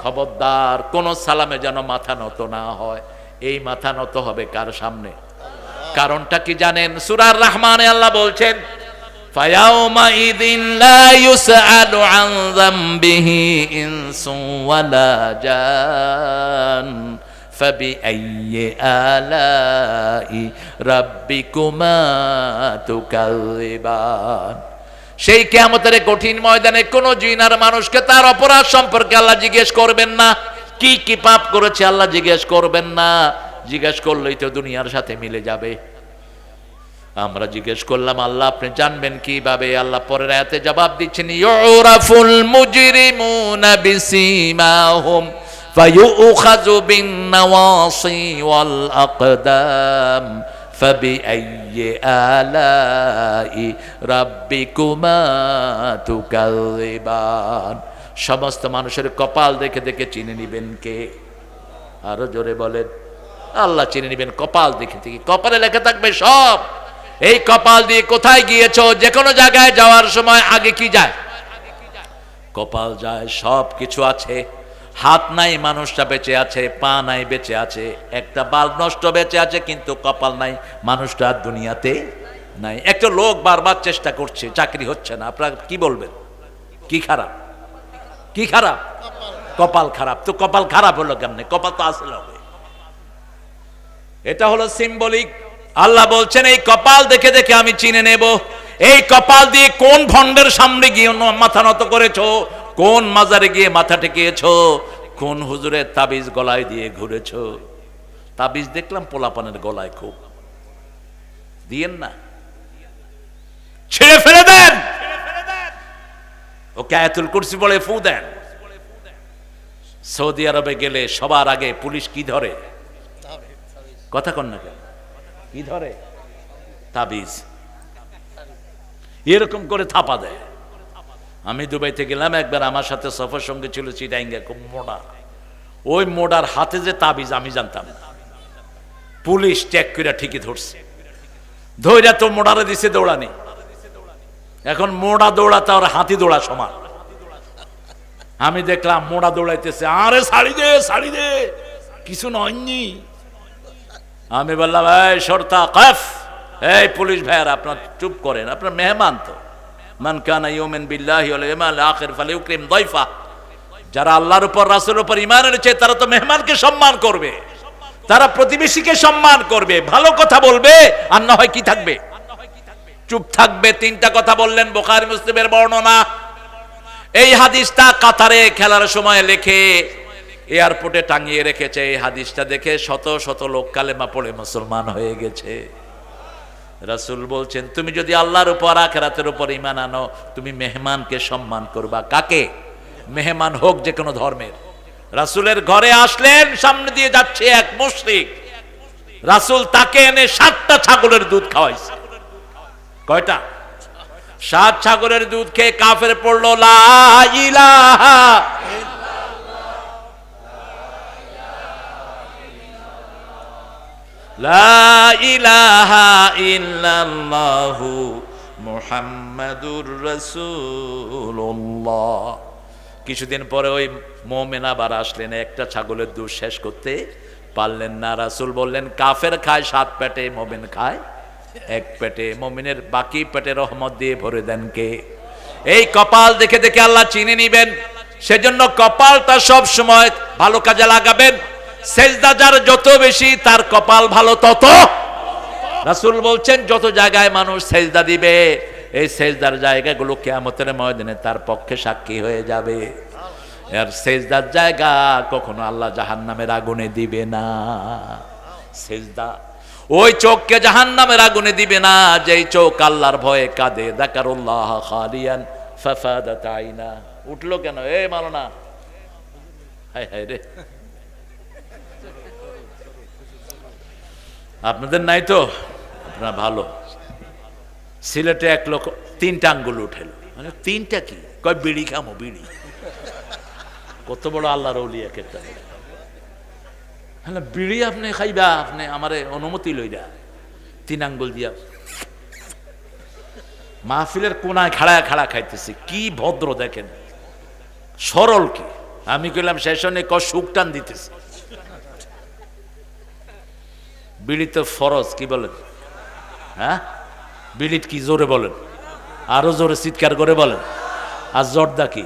খবরদার কোন সালামে যেন মাথা নত না হয়। এই মাথা নত হবে কার সামনে? কারণটা কি জানেন? সূরা রহমানে আল্লাহ বলছেন ফায়াউমা ইযিন লা ইউসআলু আন যামবিহি ইনসু ওয়ালা জান ফাবিআইয়ি আলাই রাব্বিকুমা তুকাযিবান। সেই কিয়ামতের কঠিন ময়দানে কোন জিন আর মানুষকে তার অপরাধ সম্পর্কে আল্লাহ জিজ্ঞেস করবেন না। কি কি পাপ করেছে আল্লাহ জিজ্ঞেস করবেন না। জিজ্ঞেস করলেই তো দুনিয়ার সাথে মিলে যাবে। আমরা জিজ্ঞেস করলাম আল্লাহ আপনি জানবেন কিভাবে? আল্লাহ পরের আয়াতে জবাব দিচ্ছেন ইউরাফুল মুজরিমুনা বিসিমাহুম ফায়ুখাযু বিন নাওয়াসি ওয়াল আকদাম ফাবিআইয়ি আলাই রাব্বিকুমা তুকাযিবান। সমস্ত মানুষের কপাল দেখে দেখে চিনে নিবেন কে? আরো জোরে বলেন। আল্লাহ চিনে নিবেন কপাল দেখে দেখে। কপালে লেখা থাকবে সব। এই কপাল দিয়ে কোথায় গিয়েছো? যে কোনো জায়গায় যাওয়ার সময় আগে কি যায়? কপাল যায়। সব কিছু আছে। হাত নাই মানুষটা বেঁচে আছে, পা নাই বেঁচে আছে, একটা বাল নষ্ট বেঁচে আছে, কিন্তু কপাল নাই, মানুষটা আর দুনিয়াতে নাই। একটা লোক বারবার চেষ্টা করছে, চাকরি হচ্ছে না, আপনারা কি বলবেন? কি খারাপ? কি খারাপ? কপাল খারাপ। তো কপাল খারাপ হলো কেমনে? কপাল তো আসলে হবে। এটা হলো সিম্বলিক। আল্লাহ বলছেন এই কপাল দেখে দেখে আমি চিনে নেব। এই কপাল দিয়ে কোন ভণ্ডের সামনে গিয়ে মাথা নত করেছো, কোন মাজারে গিয়ে মাথা ঠেকিয়েছো, কোন হুজুরের তাবিজ গলায় দিয়ে ঘুরেছো। তাবিজ দেখলাম পোলাপানের গলায়, খুব দিয়েন না, ছেড়ে ফেলে দেন, ওকে আয়াতুল কুরসি বলে ফু দেন। সৌদি আরবে গেলে সবার আগে পুলিশ কি ধরে? কথা কন না কেন? কি ধরে? তাবিজ। এরকম করে থাপা দেয়। আমি দুবাইতে গেলাম একবার, আমার সাথে সফর সঙ্গে ছিল চিটাঙ্গা, খুব মোড়া। ওই মোড়ার হাতে যে তাবিজ আমি জানতাম না। পুলিশ চেক করে ঠিকই ধরছে, ধৈর্য তো মোড়ারে দিছে দৌড়ানি। এখন মোড়া দৌড়াতে আর হাতি দৌড়া সমান। আমি দেখলাম মোড়া দৌড়াইতেছে, আরে শাড়ি দে, শাড়ি দে, কিছু নয়নি। আমি বললাম এই শর্তা কাফ, এই পুলিশ ভাইয়ার আপনার চুপ করেন, আপনার মেহমান তো। মান কানা ইউমিন বিল্লাহি ওয়াল ইয়াউমিল আখির ফালিউকরিম দাইফা। যারা আল্লাহর উপর রাসূলের উপর ঈমান এনেছে তারা তো মেহমানকে সম্মান করবে, তারা প্রতিবেশীকে সম্মান করবে, ভালো কথা বলবে, আর না হয় কি থাকবে? চুপ থাকবে। তিনটা কথা বললেন, বুখারী মুসলিমের বর্ণনা। এই হাদিসটা কাতারে খেলার সময় লেখে এয়ারপোর্টে টাঙিয়ে রেখেছে। এই হাদিসটা দেখে শত শত লোক কালেমা পড়ে মুসলমান হয়ে গেছে। রাসূল বলছেন তুমি যদি আল্লাহর উপর আখিরাতের উপর ঈমান আনো, তুমি মেহমানকে সম্মান করবা। কাকে? মেহমান হোক যে কোনো ধর্মের। রাসূলের ঘরে আসলেন, সামনে দিয়ে যাচ্ছে এক মুশরিক, রাসূল তাকে এনে 7টা ছাগলের দুধ খাওয়াইছে। কয়টা? 7 ছাগলের দুধ খেয়ে কাফের পড়লো লা ইলাহা লা ইলাহা ইল্লাল্লাহু মুহাম্মাদুর রাসূলুল্লাহ। কিছুদিন পরে ওই মুমিন আবার আসলেন, একটা ছাগলের দুধ শেষ করতে পারলেন না। রাসূল বললেন কাফের খায় 7 পেটে, মুমিন খায় 1 পেটে। মুমিনের বাকি পেটে রহমত দিয়ে ভরে দেন কে? এই কপাল দেখে দেখে আল্লাহ চিনে নিবেন। সেজন্য কপালটা সব সময় ভালো কাজে লাগাবেন। সেজদা যার যত বেশি, তার কপাল ভালো তত। রাসূল বলছেন যত জায়গায় মানুষ সেজদা দিবে, এই সেজদার জায়গাগুলো কিয়ামতের ময়দানে তার পক্ষে সাক্ষী হয়ে যাবে। আর সেজদার জায়গা কখনো আল্লাহ জাহান্নামের আগুনে দিবে না। সেজদা ওই চোখকে জাহান্নামের আগুনে দিবে না যেই চোখ আল্লাহর ভয়ে কাঁদে। যাকারুল্লাহ খালিয়ান ফাফাদাত আইনা। উঠলো কেন? এ মাওলানা, হায় হায় রে, আপনাদের নাই তো? আপনারা ভালো। সিলেটে এক লোক 3টা আঙ্গুল উঠেল। মানে 3টা কি? কয় বিড়ি খামো, বিড়ি। কত বড় আল্লাহর ওলি এক একটা। হ্যাঁ, বিড়ি আপনি খাইবা? আপনি আমারে অনুমতি লইরা 3 আঙ্গুল দিয়া মাহফিলের কোনায় খাড়া খাড়া খাইতেছে। কি ভদ্র দেখেন, সরল কি। আমি কইলাম সেশনে সুখ টান দিতেছে। বিড়ি তো ফরজ, কি বলেন? হ্যাঁ, বিড়িট কি? জোরে বলেন, আরো জোরে চিৎকার করে বলেন। আর জর্দা কি?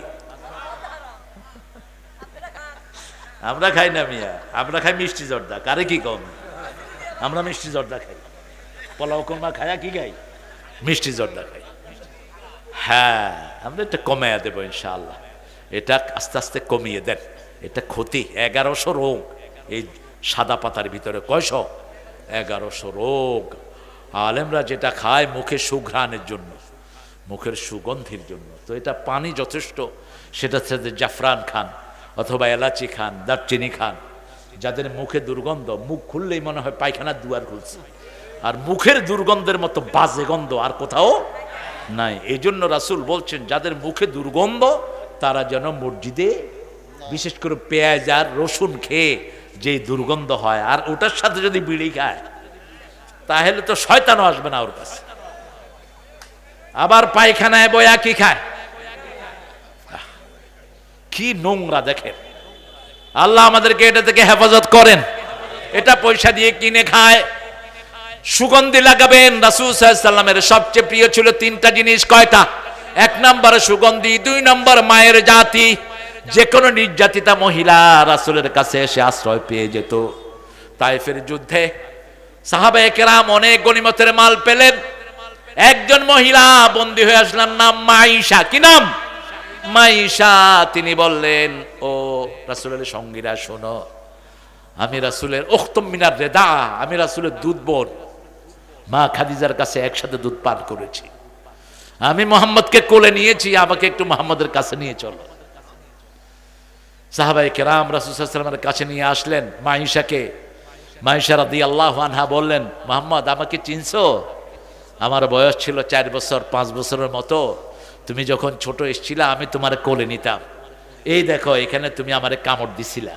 আমরা খাই না মিয়া, আমরা খাই মিষ্টি জর্দা। কারে কি কম? আমরা মিষ্টি জর্দা খাই। পোলাও কোরমা খায়া কি খাই? মিষ্টি জর্দা খাই। হ্যাঁ, আমরা এটা কমাইয়া দেবো ইনশাআল্লাহ। এটা আস্তে আস্তে কমিয়ে দেন। এটা ক্ষতি। 1100 রোগ এই সাদা পাতার ভিতরে। কয়শো? 1100 রোগ। আলেমরা যেটা খায় মুখে সুঘ্রাণের জন্য, মুখের সুগন্ধির জন্য। তো এটা পানি যথেষ্ট। সেটা সাথে জাফরান খান অথবা এলাচি খান, দারচিনি খান। যাদের মুখে দুর্গন্ধ, মুখ খুললেই মনে হয় পায়খানার দুয়ার খুলছে। আর মুখের দুর্গন্ধের মতো বাজে গন্ধ আর কোথাও নাই। এই জন্য রাসূল বলছেন যাদের মুখে দুর্গন্ধ তারা যেন মসজিদে, বিশেষ করে পেঁয়াজ আর রসুন খেয়ে যে দুর্গন্ধ হয়, আর ওটার সাথে যদি বিড়ি খায় তাহলে তো শয়তানও আসবে না ওর কাছে। আবার পায়খানায় বয়া কি খায়, কি নোংরা দেখেন। আল্লাহ আমাদেরকে এটা থেকে হেফাজত করেন। এটা পয়সা দিয়ে কিনে খায়। সুগন্ধি লাগাবেন। রাসূল সাল্লাল্লাহু আলাইহি ওয়াসাল্লামের সবচেয়ে প্রিয় ছিল তিনটা জিনিস। কয়টা? এক নম্বরে সুগন্ধি, দুই নম্বর মায়ের জাতি। যে কোনো নির্যাতিতা মহিলা রাসূলের কাছে এসে আশ্রয় পেয়ে যেত। তায়েফের যুদ্ধে সাহাবায়ে কেরাম অনেক গনিমতের মাল পেলেন। একজন মহিলা বন্দী হয়ে আসলেন, নাম মাইশা। কি নাম? মাইশা। তিনি বললেন, ও রাসূলের সঙ্গীরা শোনো, আমি রাসূলের উখতুম মিনার রেদা, আমি রাসূলের দুধ বোন মা খাদিজার কাছে একসাথে দুধ পান করেছি। আমি মুহাম্মদকে কোলে নিয়েছি, আমাকে একটু মুহাম্মদের কাছে নিয়ে চলো। সাহাবায়ে কেরাম রাসূল সাল্লাল্লাহু আলাইহি ওয়াসাল্লামের কাছে নিয়ে আসলেন মাইশাকে। মাইশা রাদিয়াল্লাহু আনহা বললেন, মুহাম্মদ আমাকে চিনছো? আমার বয়স ছিল 4 বছর 5 বছরের মতো। তুমি যখন ছোট এসেছিলা আমি তোমার কোলে নিতাম। এই দেখো এখানে তুমি আমারে কামড় দিছিলা।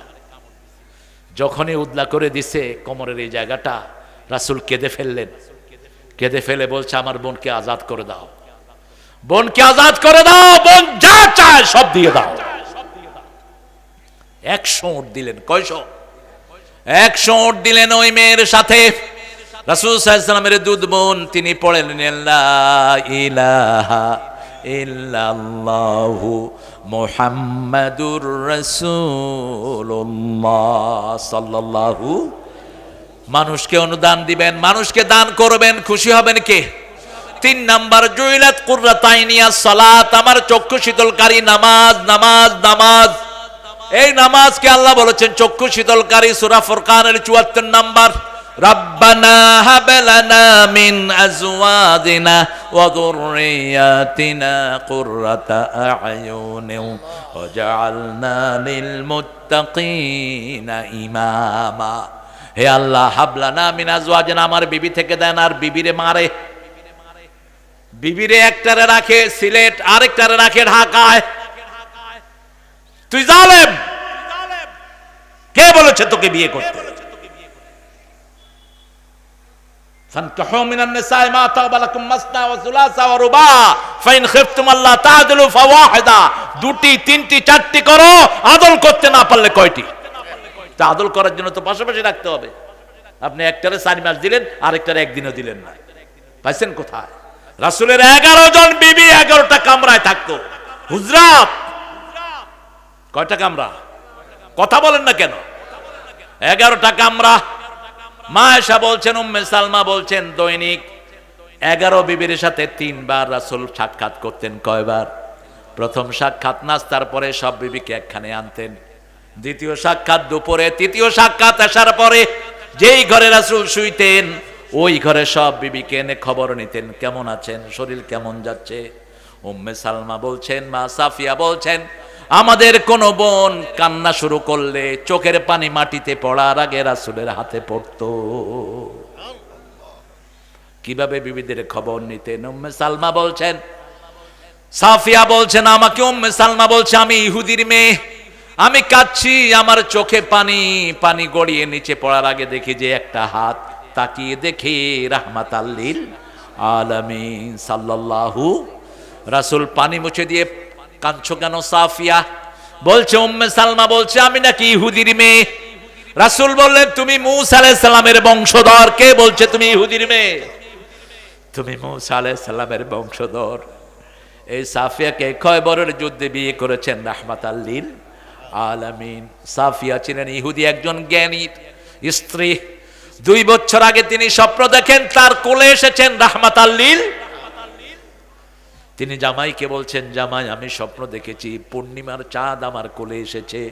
যখনই উদলা করে দিছে কোমরের এই জায়গাটা, রাসূল কেঁদে ফেললেন। কেঁদে ফেলে বলছে, আমার বোনকে আজাদ করে দাও, বোনকে আজাদ করে দাও, বোন যা চায় সব দিয়ে দাও। 100 উট দিলেন। কয়শো? 100 উট দিলেন ওই মেয়ের সাথে। রাসূল সাল্লাল্লাহু আলাইহি ওয়াসাল্লামের দুধ বোন তিনি পড়লেন, লা ইলাহা ইল্লাল্লাহু মুহাম্মাদুর রাসূলুল্লাহ সাল্লাল্লাহু। মানুষকে অনুদান দিবেন, মানুষকে দান করবেন, খুশি হবেন কে? 3 নাম্বার, জুইলাত কুররাতাইনিয়াস সালাত, আমার চক্ষু শীতলকারী নামাজ, নামাজ, নামাজ। এই নামাজকে আল্লাহ বলেছেন চক্ষু শীতলকারী। সূরা ফুরকানের 74 নাম্বার, রাব্বানা হাব লানা মিন আজওয়াজিনা ওয়া যুররিয়াতিনা কুররাতা আ'য়ুনিন ওয়াজআলনা লিল মুত্তাকিনা ইমামা। হে আল্লাহ, হাবলানা মিন আজওয়াজিনা, আমার বিবি থেকে দেন। আর বিবিরে মারে, বিবিরে একটারে রাখে সিলেট, আরেকটারে রাখে ঢাকায়। তুই জালেম, কে বলেছে তোকে বিয়ে করতে? ফানকিহু মিনান নিসাই মা তাবা লাকুম মাসনা ওয়া সুলাসা ওয়া রুবা ফাইন খিফতুম আল্লা তা'দিলু ফাওয়াহিদা। দুটি, তিনটি, চারটি করো। আদল করতে না পারলে কয়টি? তা আদল করার জন্য তো পাশাপাশি রাখতে হবে। আপনি একটারে 4 মাস দিলেন, আরেকটারে একদিনও দিলেন না। পাইছেন কোথায়? রাসূলের 11 জন বিবি 11টা কামরায় থাকতো। হুজরাত কয়টা কামরা? কথা বলেন না কেন? 11টা কামরা। মা আয়েশা বলছেন, উম্মে সালমা বলছেন, দৈনিক 11 বিবির সাথে 3 বার রাসূল সাক্ষাৎ করতেন। কয়বার? প্রথম সাক্ষাৎ নাস্তার পরে সব বিবিকে একখানে আনতেন, দ্বিতীয় সাক্ষাৎ দুপুরে, তৃতীয় সাক্ষাৎ আসার পরে। যেই ঘরে রাসূল শুইতেন ওই ঘরে সব বিবিকে এনে খবর নিতেন, কেমন আছেন, শরীর কেমন যাচ্ছে। উম্মে সালমা বলছেন, মা সাফিয়া বলছেন, আমাদের কোন বোন কান্না শুরু করলে চোখের পানি মাটিতে পড়ার আগে রাসূলের হাতে পড়তো। কিভাবে বিবিদের খবর নিতেন? উম্মে সালমা বলছেন, সাফিয়া বলছেন, আমাকে উম্মে সালমা বলছে, আমি ইহুদির মেয়ে, আমি কাঁদছি, আমার চোখে পানি পানি গড়িয়ে নিচে পড়ার আগে দেখি যে একটা হাত, তাকিয়ে দেখি রাহমাতাল লিল আলামিন সাল্লাল্লাহু। রাসূল পানি মুছে দিয়ে, কাঁদছো কেন সাফিয়া? বলছে উম্মে সালমা বলছে, আমি নাকি ইহুদির মেয়ে। রাসূল বললেন, তুমি মূসা আলাইহিস সালামের বংশধর। কে বলছে তুমি ইহুদির মেয়ে? তুমি মূসা আলাইহিস সালামের বংশধর। এই সাফিয়াকে খয়বরের যুদ্ধে বিয়ে করেছেন রাহমাতাল লিল আলামিন। সাফিয়া ছিলেন ইহুদি একজন জ্ঞানী স্ত্রী। 2 বছর আগে তিনি স্বপ্ন দেখেন তার কোলে এসেছেন রাহমাতাল লিল। তিনি জামাইকে বলছেন, জামাই আমি স্বপ্ন দেখেছি পূর্ণিমার চাঁদ আমার কোলে এসেছে।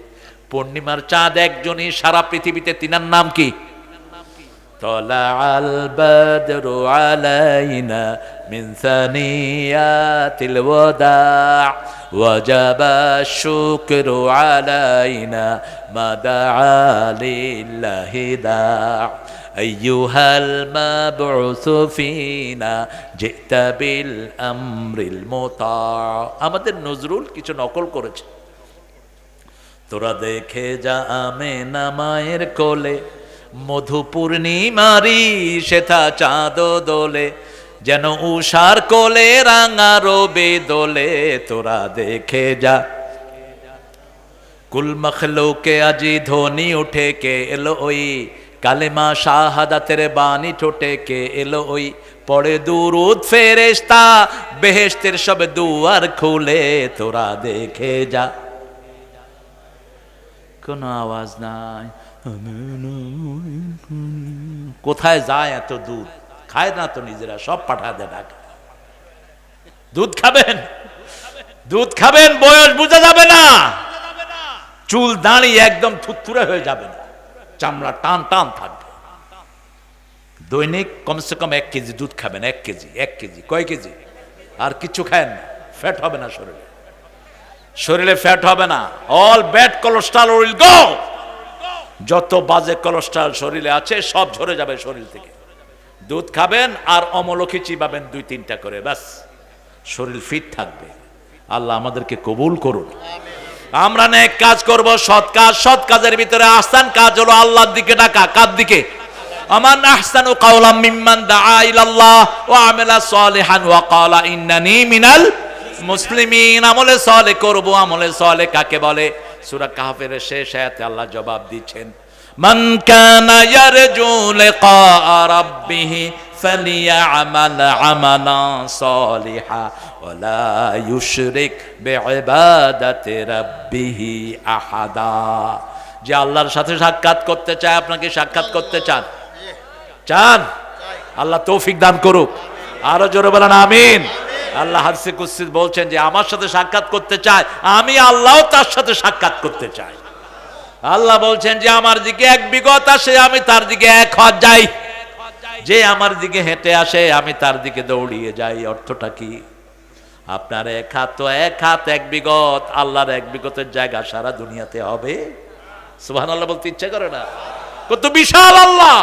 পূর্ণিমার চাঁদ একজনই সারা পৃথিবীতে, তিনার নাম কি? তলাআল বদরু আলাইনা মিন সানিয়াতিল ওয়াদা ওয়াজাবা শুকরু আলাইনা মা দাআ লিল্লাহি দা আইয়ুহাল মাবউসু ফিনা জিতা বিল আমরিল মুতা। আমাদের নজরুল কিছু নকল করেছে। তোরা দেখে যা আমেনা মায়ের কোলে, মধু পূর্ণিমারি সেথা চাঁদ দোলে, যেন উষার কোলে রাঙা রবে দোলে। তোরা দেখে যা কুল মখলুকে আজি ধ্বনি উঠে কে এলো ওই, কালেমা শাহাদাতের বাণী ঠোঁটে কে এলো ওই, পড়ে দুরুদ ফেরেশতা বেহেশতের সব দুয়ার খুলে, তোরা দেখে যা। কোনো আওয়াজ নাই, কোথায় যায় এত দুধ? খায় না তো নিজেরা, সব পাঠা দেয় ঢাকা। দুধ খাবেন, দুধ খাবেন, বয়স বোঝা যাবে না, চুল দাঁড়ি একদম থুরথুরে হয়ে যাবে না, চামড়া টান টান থাকবে। দৈনিক কমসে কম 1 কেজি দুধ খাবেন, 1 কেজি, 1 কেজি, কয় কেজি? আর কিছু খায়েন না, ফ্যাট হবে না শরীরে, শরীরে ফ্যাট হবে না। All bad cholesterol will go, যত বাজে কোলেস্ট্রল শরীরে আছে সব ঝরে যাবে শরীর থেকে। দুধ খাবেন আর অমলকি চিবাবেন 2-3টা করে, ব্যাস শরীর ফিট থাকবে। আল্লাহ আমাদেরকে কবুল করুন। আমরা নেক কাজ করব, সৎ কাজ। সৎ কাজের ভিতরে আহসান কাজ হলো আল্লাহর দিকে ডাকা। কার দিকে? আমান আহসানু কাওলাম মিম্মান দাআ ইলাল্লাহ ওয়া আমিলা সালিহান ওয়া ক্বালা ইন্নানি মিনাল মুসলিমিন। আমলে সালেহ করব। আমলে সালেহ কাকে বলে? সূরা কাহফের শেষ আয়াতে আল্লাহ জবাব দিচ্ছেন, মান কানা ইয়ারজু লিকা রাব্বিহি ফালিয়া'মাল আমালান সালিহা ওয়া লা ইউশরিক বিইবাদাতি রাব্বিহি আহাদা। যে আল্লাহর সাথে সাক্ষাৎ করতে চায়, আপনাকে সাক্ষাৎ করতে চান? চান? আল্লাহ তৌফিক দান করুক। আরো জোরে বলেন আমিন। আল্লাহ হাদিসে কুদসি বলছেন যে আমার সাথে সাক্ষাৎ করতে চায়, আমি আল্লাহও তার সাথে সাক্ষাৎ করতে চাই। আল্লাহ বলছেন যে আমার দিকে 1 বিগত আসে, আমি তার দিকে 1 হাত যাই। যে আমার দিকে হেঁটে আসে, আমি তার দিকে দৌড়িয়ে যাই। অর্থটা কি? আপনার 1 হাত তো 1 হাত, 1 বিগত। আল্লাহর 1 বিগতের জায়গা সারা দুনিয়াতে হবে? সুবহানাল্লাহ বলতে ইচ্ছে করে না? কত বিশাল আল্লাহ!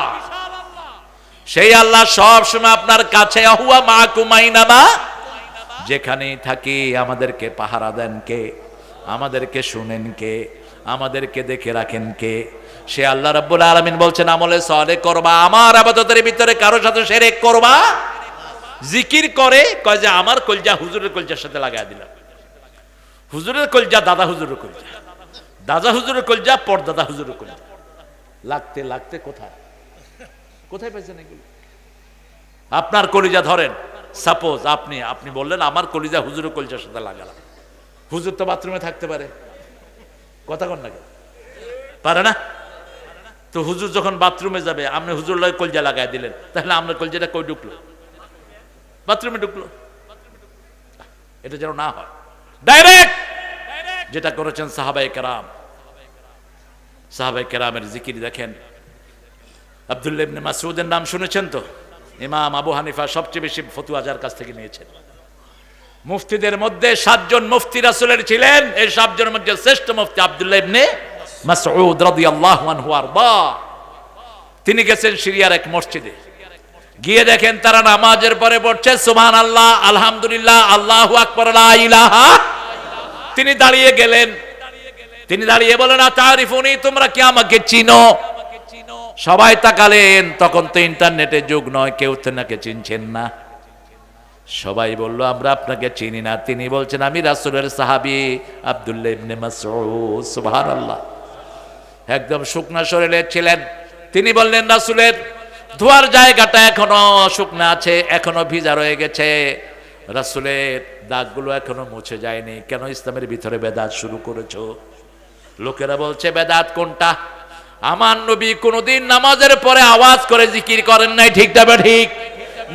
সেই আল্লাহ সব সময় আপনার কাছে। হুয়া মাকুম আইনামা, যেখানেই থাকি আমাদেরকে পাহারা দেন কে? আমাদেরকে শুনেন কে? আমাদেরকে দেখে রাখেন কে? সে আল্লাহ রাব্বুল আলামিন বলছেন আমলে সালেহ করবা, আমার ইবাদতের ভিতরে কারো সাথে শিরক করবা। জিকির করে, কয় যে আমার কলজা হুজুরের কলজার সাথে লাগায় দিলাম। হুজুরের কলজা দাদা হুজুরের কলজা, দাদা হুজুরের কলজা পরদাদা হুজুরের কলজা, লাগতে লাগতে কোথায় কোথায় পাইছেন এগুলো? আপনার কলিজা ধরেন, সাপোজ আপনি বললেন আমার কলিজা হুজুরের কলজার সাথে লাগালাম। হুজুর তো বাথরুমে থাকতে পারে, কথা কন না কেন? পারে না? তো হুজুর যখন বাথরুমে যাবে, আপনি হুজুর লয় কলজা লাগাই দিলেন, তাহলে আপনার কলজাটা কই ঢুকলো? বাথরুমে ঢুকলো। এটা যেন না হয়। ডাইরেক্ট যেটা করেছেন সাহাবায়ে কেরাম। সাহাবায়ে কেরামের জিকির দেখেন। আব্দুল্লাহ ইবনে মাসউদের নাম শুনেছেন তো? ইমাম আবু হানিফা সবচেয়ে বেশি ফতোয়া যার কাছ থেকে নিয়েছেন। মুফতিদের মধ্যে 7 জন মুফতি রাসূলের ছিলেন। এই 7 জনের মধ্যে শ্রেষ্ঠ মুফতি আব্দুল্লাহ ইবনে মাসউদ রাদিয়াল্লাহু আনহু আরবা। তিনি গেছেন সিরিয়ার এক মসজিদে, গিয়ে দেখেন তারা নামাজের পরে পড়ছে সুবহানাল্লাহ, আলহামদুলিল্লাহ, আল্লাহু আকবার, লা ইলাহা। তিনি দাঁড়িয়ে গেলেন। তিনি দাঁড়িয়ে বলেন, আতারিফুনি, তোমরা কি আমাকে চিনো? সবাই তাকালেন। তখন তো ইন্টারনেটের যুগ নয়, কেউ তো নাকে চিনছেন না। সবাই বলল আমরা আপনাকে চিনি না। তিনি বলছেন আমি রাসূলের সাহাবী আব্দুল্লাহ ইবনে মাসউদ। সুবহানাল্লাহ। একদম শুকনা শরীরে ছিলেন। তিনি বললেন রাসূলের ধোয়ার জায়গাটা এখনো শুকনা আছে, এখনো ভিজা রয়ে গেছে। রাসূলের দাগগুলো এখনো মুছে যায়নি। কেন ইসলামের ভিতরে বেদাত শুরু করেছো? লোকেরা বলছে বেদাত কোনটা? আমার নবী কোনদিন নামাজের পরে আওয়াজ করে জিকির করেন নাই, ঠিক না ঠিক?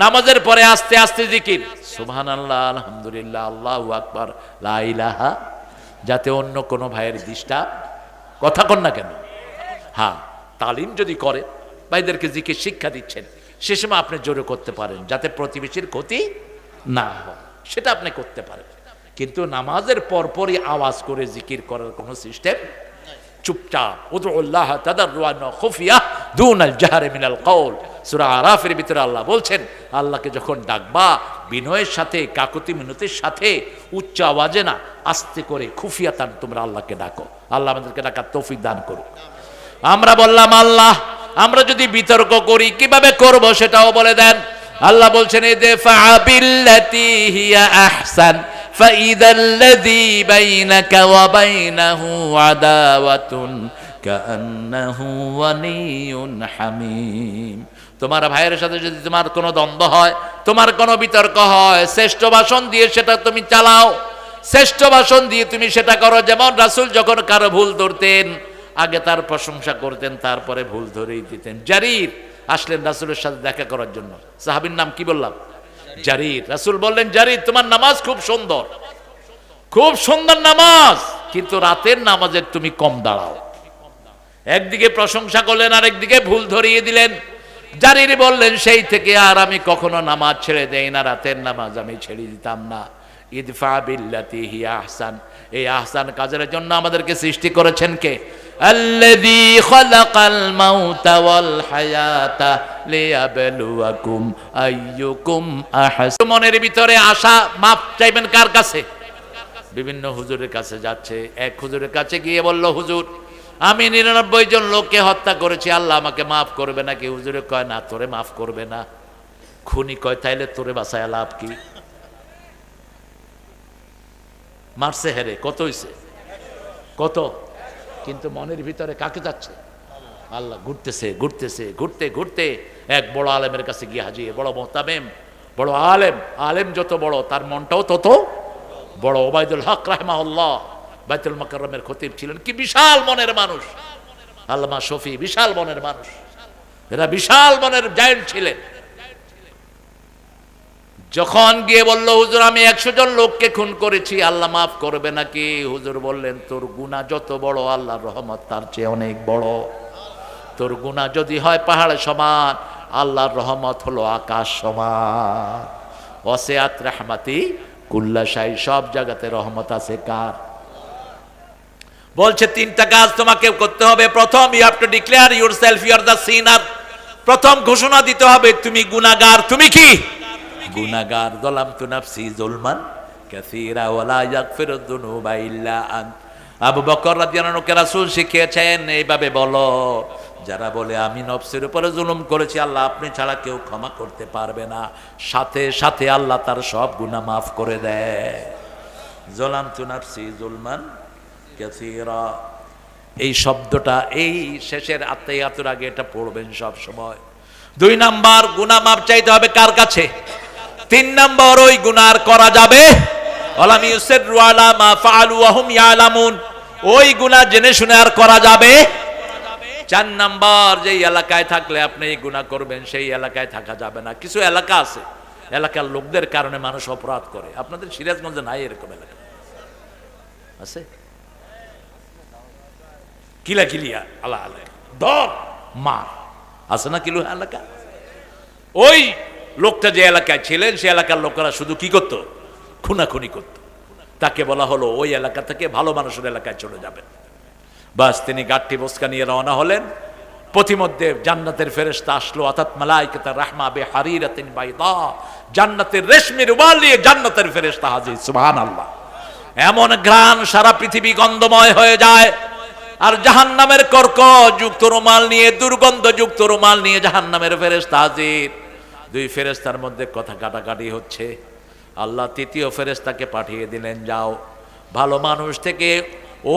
নামাজের পরে আস্তে আস্তে জিকির, সুবহানাল্লাহ, আলহামদুলিল্লাহ, আল্লাহু আকবার, লা ইলাহা, যাতে অন্য কোনো ভাইয়ের ডিস্টার্ব, কথা কন না কেন? হ্যাঁ, তালিম যদি করে, ভাইদেরকে জিকির শিক্ষা দিচ্ছেন, সে সময় আপনি জোরে করতে পারেন যাতে প্রতিবেশীর ক্ষতি না হয়, সেটা আপনি করতে পারেন। কিন্তু নামাজের পরপরই আওয়াজ করে জিকির করার কোনো সিস্টেম, চুপচাপ উদউল্লাহ তাদাররুআন ওয়া খুফিয়া দুনাল জাহরি মিনাল কওল। সূরা আরাফের ভিতরে আল্লাহ বলছেন আল্লাহকে যখন ডাকবা বিনয়ের সাথে, কাকুতি মিনতির সাথে, উচ্চ আওয়াজে না, আস্তে করে খুফিয়াতান তোমরা আল্লাহকে ডাকো। আল্লাহ আমাদেরকে ডাকার তৌফিক দান করুক। আমরা বললাম আল্লাহ, আমরা যদি বিতর্ক করি কিভাবে করব সেটাও বলে দেন। আল্লাহ বলছেন ইদফা বিল্লাতি হিয়া আহসান فإذا الذي بينك وبينه عداوة كأنه ولي حميم। তোমার ভাইয়ের সাথে যদি তোমার কোনো দ্বন্দ্ব হয়, তোমার কোনো বিতর্ক হয়, শ্রেষ্ঠ ভাষণ দিয়ে সেটা তুমি চালাও, শ্রেষ্ঠ ভাষণ দিয়ে তুমি সেটা করো। যেমন রাসূল যখন কারো ভুল ধরতেন, আগে তার প্রশংসা করতেন, তারপরে ভুল ধরেই দিতেন। জারির আসলেন রাসূলের সাথে দেখা করার জন্য। সাহাবীর নাম কি বললাম? জারির। রাসূল বললেন, জারির তোমার নামাজ খুব সুন্দর, খুব সুন্দর নামাজ, কিন্তু রাতের নামাজের তুমি কম দাঁড়াও। একদিকে প্রশংসা করলেন, আর একদিকে ভুল ধরিয়ে দিলেন। জারির বললেন, সেই থেকে আর আমি কখনো নামাজ ছেড়ে দেই না, রাতের নামাজ আমি ছেড়ে দিতাম না। ইদফা বিল্লাতি হিয়া আহসান, এই আহসান কাজের জন্য আমাদেরকে সৃষ্টি করেছেন কে? আল্লাযী খালাকাল মাউতা ওয়াল হায়াতা লিয়াবলুয়াকুম আইয়ুকুম আহসানু। মনের ভিতরে আশা, মাপ চাইবেন কার কাছে? বিভিন্ন হুজুরের কাছে যাচ্ছে। এক হুজুরের কাছে গিয়ে বলল, হুজুর আমি 99 জন লোককে হত্যা করেছি, আল্লাহ আমাকে মাফ করবে নাকি? হুজুরে কয়, না তোরে মাফ করবে না। খুনি কয়, তাইলে তোরে বাঁচায় লাভ কি? মারছে হেরে, কত হইছে? কত? কিন্তু মনের ভিতরে কাকে যাচ্ছে? আল্লাহ। ঘুরতেছে ঘুরতেছে, ঘুরতে ঘুরতে এক বড় আলেমের কাছে গিয়ে হাজির। বড় মুহতামিম, বড় আলেম। আলেম যত বড়, তার মনটাও তত বড়। ওবায়দুল হক রাহিমাহুল্লাহ বাইতুল মুকাররমের খতিব ছিলেন। কি বিশাল মনের মানুষ! আল্লামা শফি বিশাল মনের মানুষ, এরা বিশাল মনের জায়েন্ট ছিলেন। যখন গিয়ে বলল, হুজুর আমি 100 জন লোককে খুন করেছি, আল্লাহ মাফ করবে নাকি? হুজুর বললেন, তোর গুনাহ যত বড়, আল্লাহর রহমত তার চেয়ে অনেক বড়। তোর গুনাহ যদি হয় পাহাড় সমান, আল্লাহর রহমত হলো আকাশ সমান। ওয়াসিআত রাহমাতি কুল্লা শাই, সব জায়গাতে রহমত আছে কার? বলছে 3টা কাজ তোমাকে করতে হবে। প্রথম, you have to declare yourself you are the sinner. প্রথম ঘোষণা দিতে হবে তুমি গুনাহগার। তুমি কি গুনাহগার? যালামতু নাফসি যুলমান কাসীরা ওয়ালা ইয়াগফিরুয যুনুবা ইল্লা আন্ত। আবু বকর রাদিয়াল্লাহু আনহুকে রাসূল শিখিয়েছেন, এইভাবে বলো, যারা বলে আমি নফসের উপরে জুলুম করেছি, আল্লাহ আপনি ছাড়া কেউ ক্ষমা করতে পারবে না, সাথে সাথে আল্লাহ তার সব গুনাহ মাফ করে দেয়। যালামতু নাফসি যুলমান কাসীরা, এই শব্দটা এই শেষের আত্মায়াতুর আগে এটা পড়বেন সব সময়। 2 নাম্বার, গুনাহ মাফ চাইতে হবে কার কাছে? 3 নাম্বার, ওই গুনাহ করা যাবে ওয়ালাম ইউসিরু আলা মা ফাআলু ওয়া হুম ইয়ালামুন, ওই গুনাহ জেনে শুনে আর করা যাবে। 4 নাম্বার, যেই এলাকায় থাকলে আপনি এই গুনাহ করবেন, সেই এলাকায় থাকা যাবে না। কিছু এলাকা আছে, এলাকার লোকদের কারণে মানুষ অপরাধ করে। আপনাদের সিরাজগঞ্জে নাই এরকম এলাকা? আছে? কিলা কিলিয়া আলা আলা দর মার আছে না কিলো এলাকা? ওই লোকটা যে এলাকায় ছিলেন, সে এলাকার লোকেরা শুধু কি করত? খুনাখুনি করত। তাকে বলা হলো ওই এলাকা থেকে ভালো মানুষের এলাকায় চলে যাবেন। বাস, তিনি গাঠটি বসকা নিয়ে রওনা হলেন। পথিমধ্যে জান্নাতের ফেরেশতা আসলো। অর্থাৎ মালাইকাতুর রাহমা বিহারিরাতিন বাইদা, জান্নাতের রেশমি রুমাল নিয়ে জান্নাতের ফেরেশতা হাজির। সুবহানাল্লাহ। এমন ঘ্রাণ সারা পৃথিবী গন্ধময় হয়ে যায়। আর জাহান্নামের কর্কশযুক্ত রুমাল নিয়ে, দুর্গন্ধযুক্ত রুমাল নিয়ে জাহান্নামের ফেরেশতা হাজির। 2 ফেরেশতার মধ্যে কথা কাটাকাটি হচ্ছে। আল্লাহ 3য় ফেরেশতাকে পাঠিয়ে দিলেন, যাও ভালো মানুষ থেকে,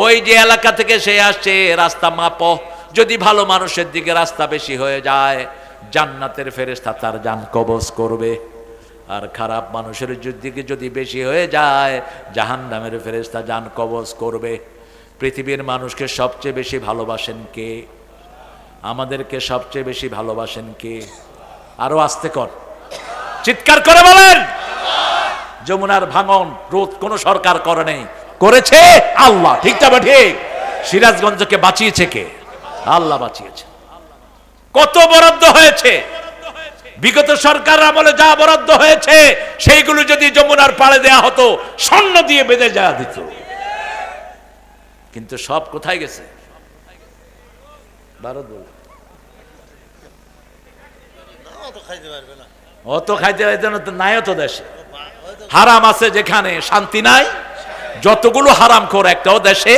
ওই যে এলাকা থেকে সে আসছে, রাস্তা মাপো। যদি ভালো মানুষের দিকে রাস্তা বেশি হয়ে যায়, জান্নাতের ফেরেশতা তার জান কবজ করবে। আর খারাপ মানুষের দিকে যদি বেশি হয়ে যায়, জাহান্নামের ফেরেশতা জান কবজ করবে। পৃথিবীর মানুষকে সবচেয়ে বেশি ভালোবাসেন কে? আমাদেরকে সবচেয়ে বেশি ভালোবাসেন কে? আরো আস্তে কর, চিৎকার করে বলেন। যমুনার ভাঙন রোধ কোন সরকার করে নেই, করেছে আল্লাহ। ঠিক না ঠিক? সিরাজগঞ্জকে বাঁচিয়েছে কে? আল্লাহ বাঁচিয়েছে। কত বরাদ্দ হয়েছে বিগত সরকার আমলে, যা বরাদ্দ হয়েছে সেইগুলো যদি যমুনার পাড়ে দেয়া হতো, স্বর্ণ দিয়ে বেঁধে যাওয়া দিত। কিন্তু সব কোথায় গেছে? ভারত বলে অত খাইতে পারবে না, তো নাই তো দেশে। হারাম আছে যেখানে শান্তি নাই। যতগুলো হারাম খোর একটাও দেশে।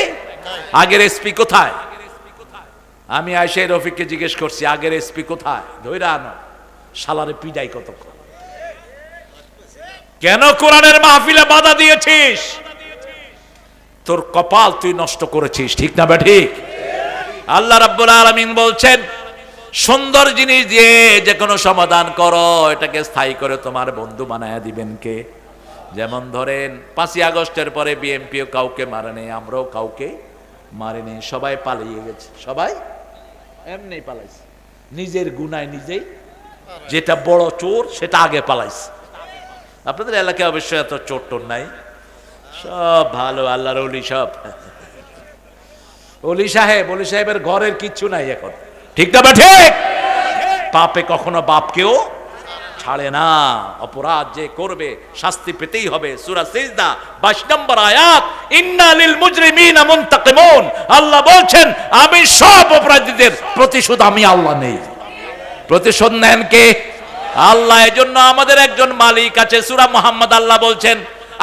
আগের এসপি কোথায়? আমি আইসে রফিককে জিজ্ঞেস করছি, আগের এসপি কোথায়? ধৈরা আনো, শালারে পিডাই কতক্ষণ। কেন কোরআনের মাহফিলে বাধা দিয়েছিস? তোর কপাল তুই নষ্ট করেছিস, ঠিক না ঠিক? আল্লাহ রাব্বুল আলামিন বলছেন সুন্দর জিনিস দিয়ে যে কোনো সমাধান করো, এটাকে স্থায়ী করে তোমার বন্ধু বানায় দিবেন কে? যেমন ধরেন 5ই আগস্টের পরে বিএনপিও কাউকে মারেনি, আমরাও কাউকে মারিনি, সবাই পালিয়ে গেছে, সবাই এমনি পালাইছে, নিজের গুনায় নিজেই, যেটা বড় চোর সেটা আগে পালাইছে। আপনাদের এলাকায় অবশ্যই এত চোর টোর নাই, সব ভালো আল্লাহর ওলি, সব ওলি সাহেবের ঘরের কিচ্ছু নাই এখন, ঠিক না ঠিক? পাপে কখনো বাপকেও ছাড়ে না, অপরাধ যে করবে শাস্তি পেতেই হবে। সূরা সিজদা 22 নম্বর আয়াত, ইন্না লিল মুজরিমিনা মুনতাকিমুন, আল্লাহ বলছেন আমি সব অপরাধীদের প্রতিশোধ আমি আল্লাহ নেই। প্রতিশোধ নেন কে? আল্লাহ। এজন্য আমাদের একজন মালিক আছে, সূরা মুহাম্মদ আল্লাহ বলছেন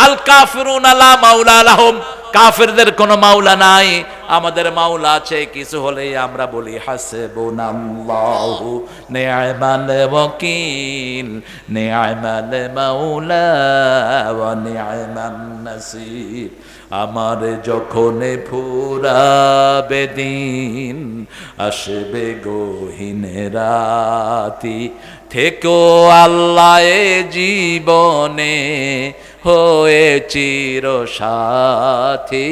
আল কাফিরুনা লা মাওলা লাহুম, কাফেরদের কোনো মাওলা নাই, আমাদের মাওলা আছে। কিছু হলেই আমরা বলি হাসবুনাল্লাহু নি'মাল ওয়াকিল, নি'মাল মাওলা ওয়া নি'মান নাসির। আমার যখন ফুরাবে দিন, আসবে গহীন রাতি, থেকো আল্লাহ এ জীবনে হয়ে চির সাথী,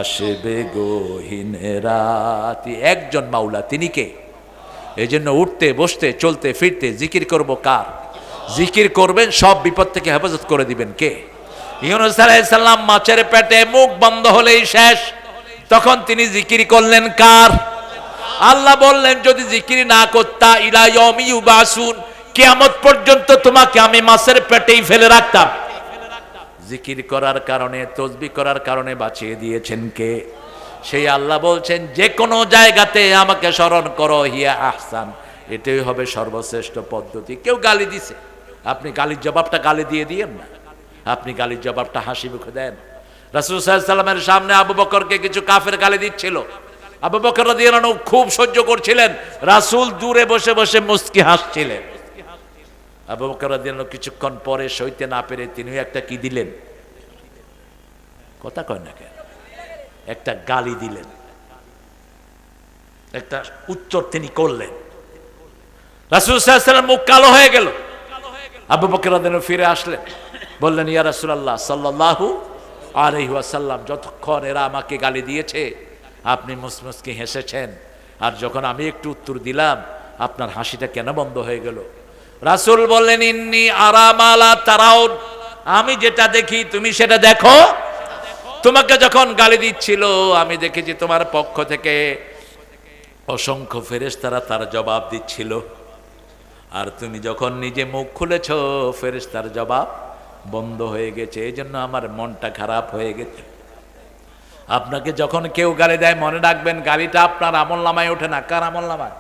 আসবে গহীন রাতি। একজন মাওলা, তিনি কে? এই জন্য উঠতে বসতে চলতে ফিরতে জিকির করব কার? জিকির করবেন, সব বিপদ থেকে হেফাজত করে দিবেন কে? ইউনূস আলাইহিস সালাম মাছের পেটে, মুখ বন্ধ হলেই শেষ, তখন তিনি জিকির করলেন কার? আল্লাহ বললেন যদি জিকির না করতা ইলা ইয়াউমি ইউবাসুন, কিয়ামত পর্যন্ত তোমাকে আমি মাছের পেটেই ফেলে রাখতাম। জিকির করার কারণে, তাসবিহ করার কারণে বাঁচিয়ে দিয়েছেন কে? সেই আল্লাহ বলছেন যে কোনো জায়গাতে আমাকে স্মরণ করো, হিয়া আহসান, এটাই হবে সর্বশ্রেষ্ঠ পদ্ধতি। কেউ গালি দিছে, আপনি গালির জবাবটা গালি দিয়ে দিয়েন না, আপনি গালির জবাবটা হাসি মুখে দেন। রাসূল সাল্লাল্লাহু আলাইহি ওয়াসাল্লামের সামনে আবু বকরকে কিছু কাফের গালি দিচ্ছিল, আবু বকর রাদিয়াল্লাহু আনহু খুব সহ্য করছিলেন, রাসূল দূরে বসে বসে মুস্কি হাসছিলেন। আবু বকর রাদিয়াল্লাহু আনহু কিছুক্ষণ পরে সইতে না পেরে তিনিও একটা কি দিলেন, কথা কয় না কেন, একটা গালি দিলেন, একটা উত্তর তিনি করলেন। রাসূল সাল্লাল্লাহু আলাইহি ওয়াসাল্লাম মুখ কালো হয়ে গেল। আবু বকর রাদিয়াল্লাহু আনহু ফিরে আসলেন, বললেন ইয়া রাসূলুল্লাহ সাল্লাল্লাহু আলাইহি ওয়াসাল্লাম, যতক্ষণ এরা আমাকে গালি দিয়েছে আপনি মুসমুসকে হেসেছেন, আর যখন আমি একটু উত্তর দিলাম আপনার হাসিটা কেন বন্ধ হয়ে গেল? রাসূল বললেন ইন্নী আরা মা লা তারাউন, আমি যেটা দেখি তুমি সেটা দেখো। তোমাকে যখন গালি দিচ্ছিল আমি দেখেছি তোমার পক্ষ থেকে অসংখ্য ফেরেশতারা তার জবাব দিচ্ছিল, আর তুমি যখন নিজে মুখ খুলেছ ফেরেশতার জবাব বন্ধ হয়ে গেছে, এই জন্য আমার মনটা খারাপ হয়ে গেছে। আপনাকে যখন কেউ গালি দেয় মনে রাখবেন গালিটা আপনার আমলনামায় ওঠে না। কার আমলনামায়?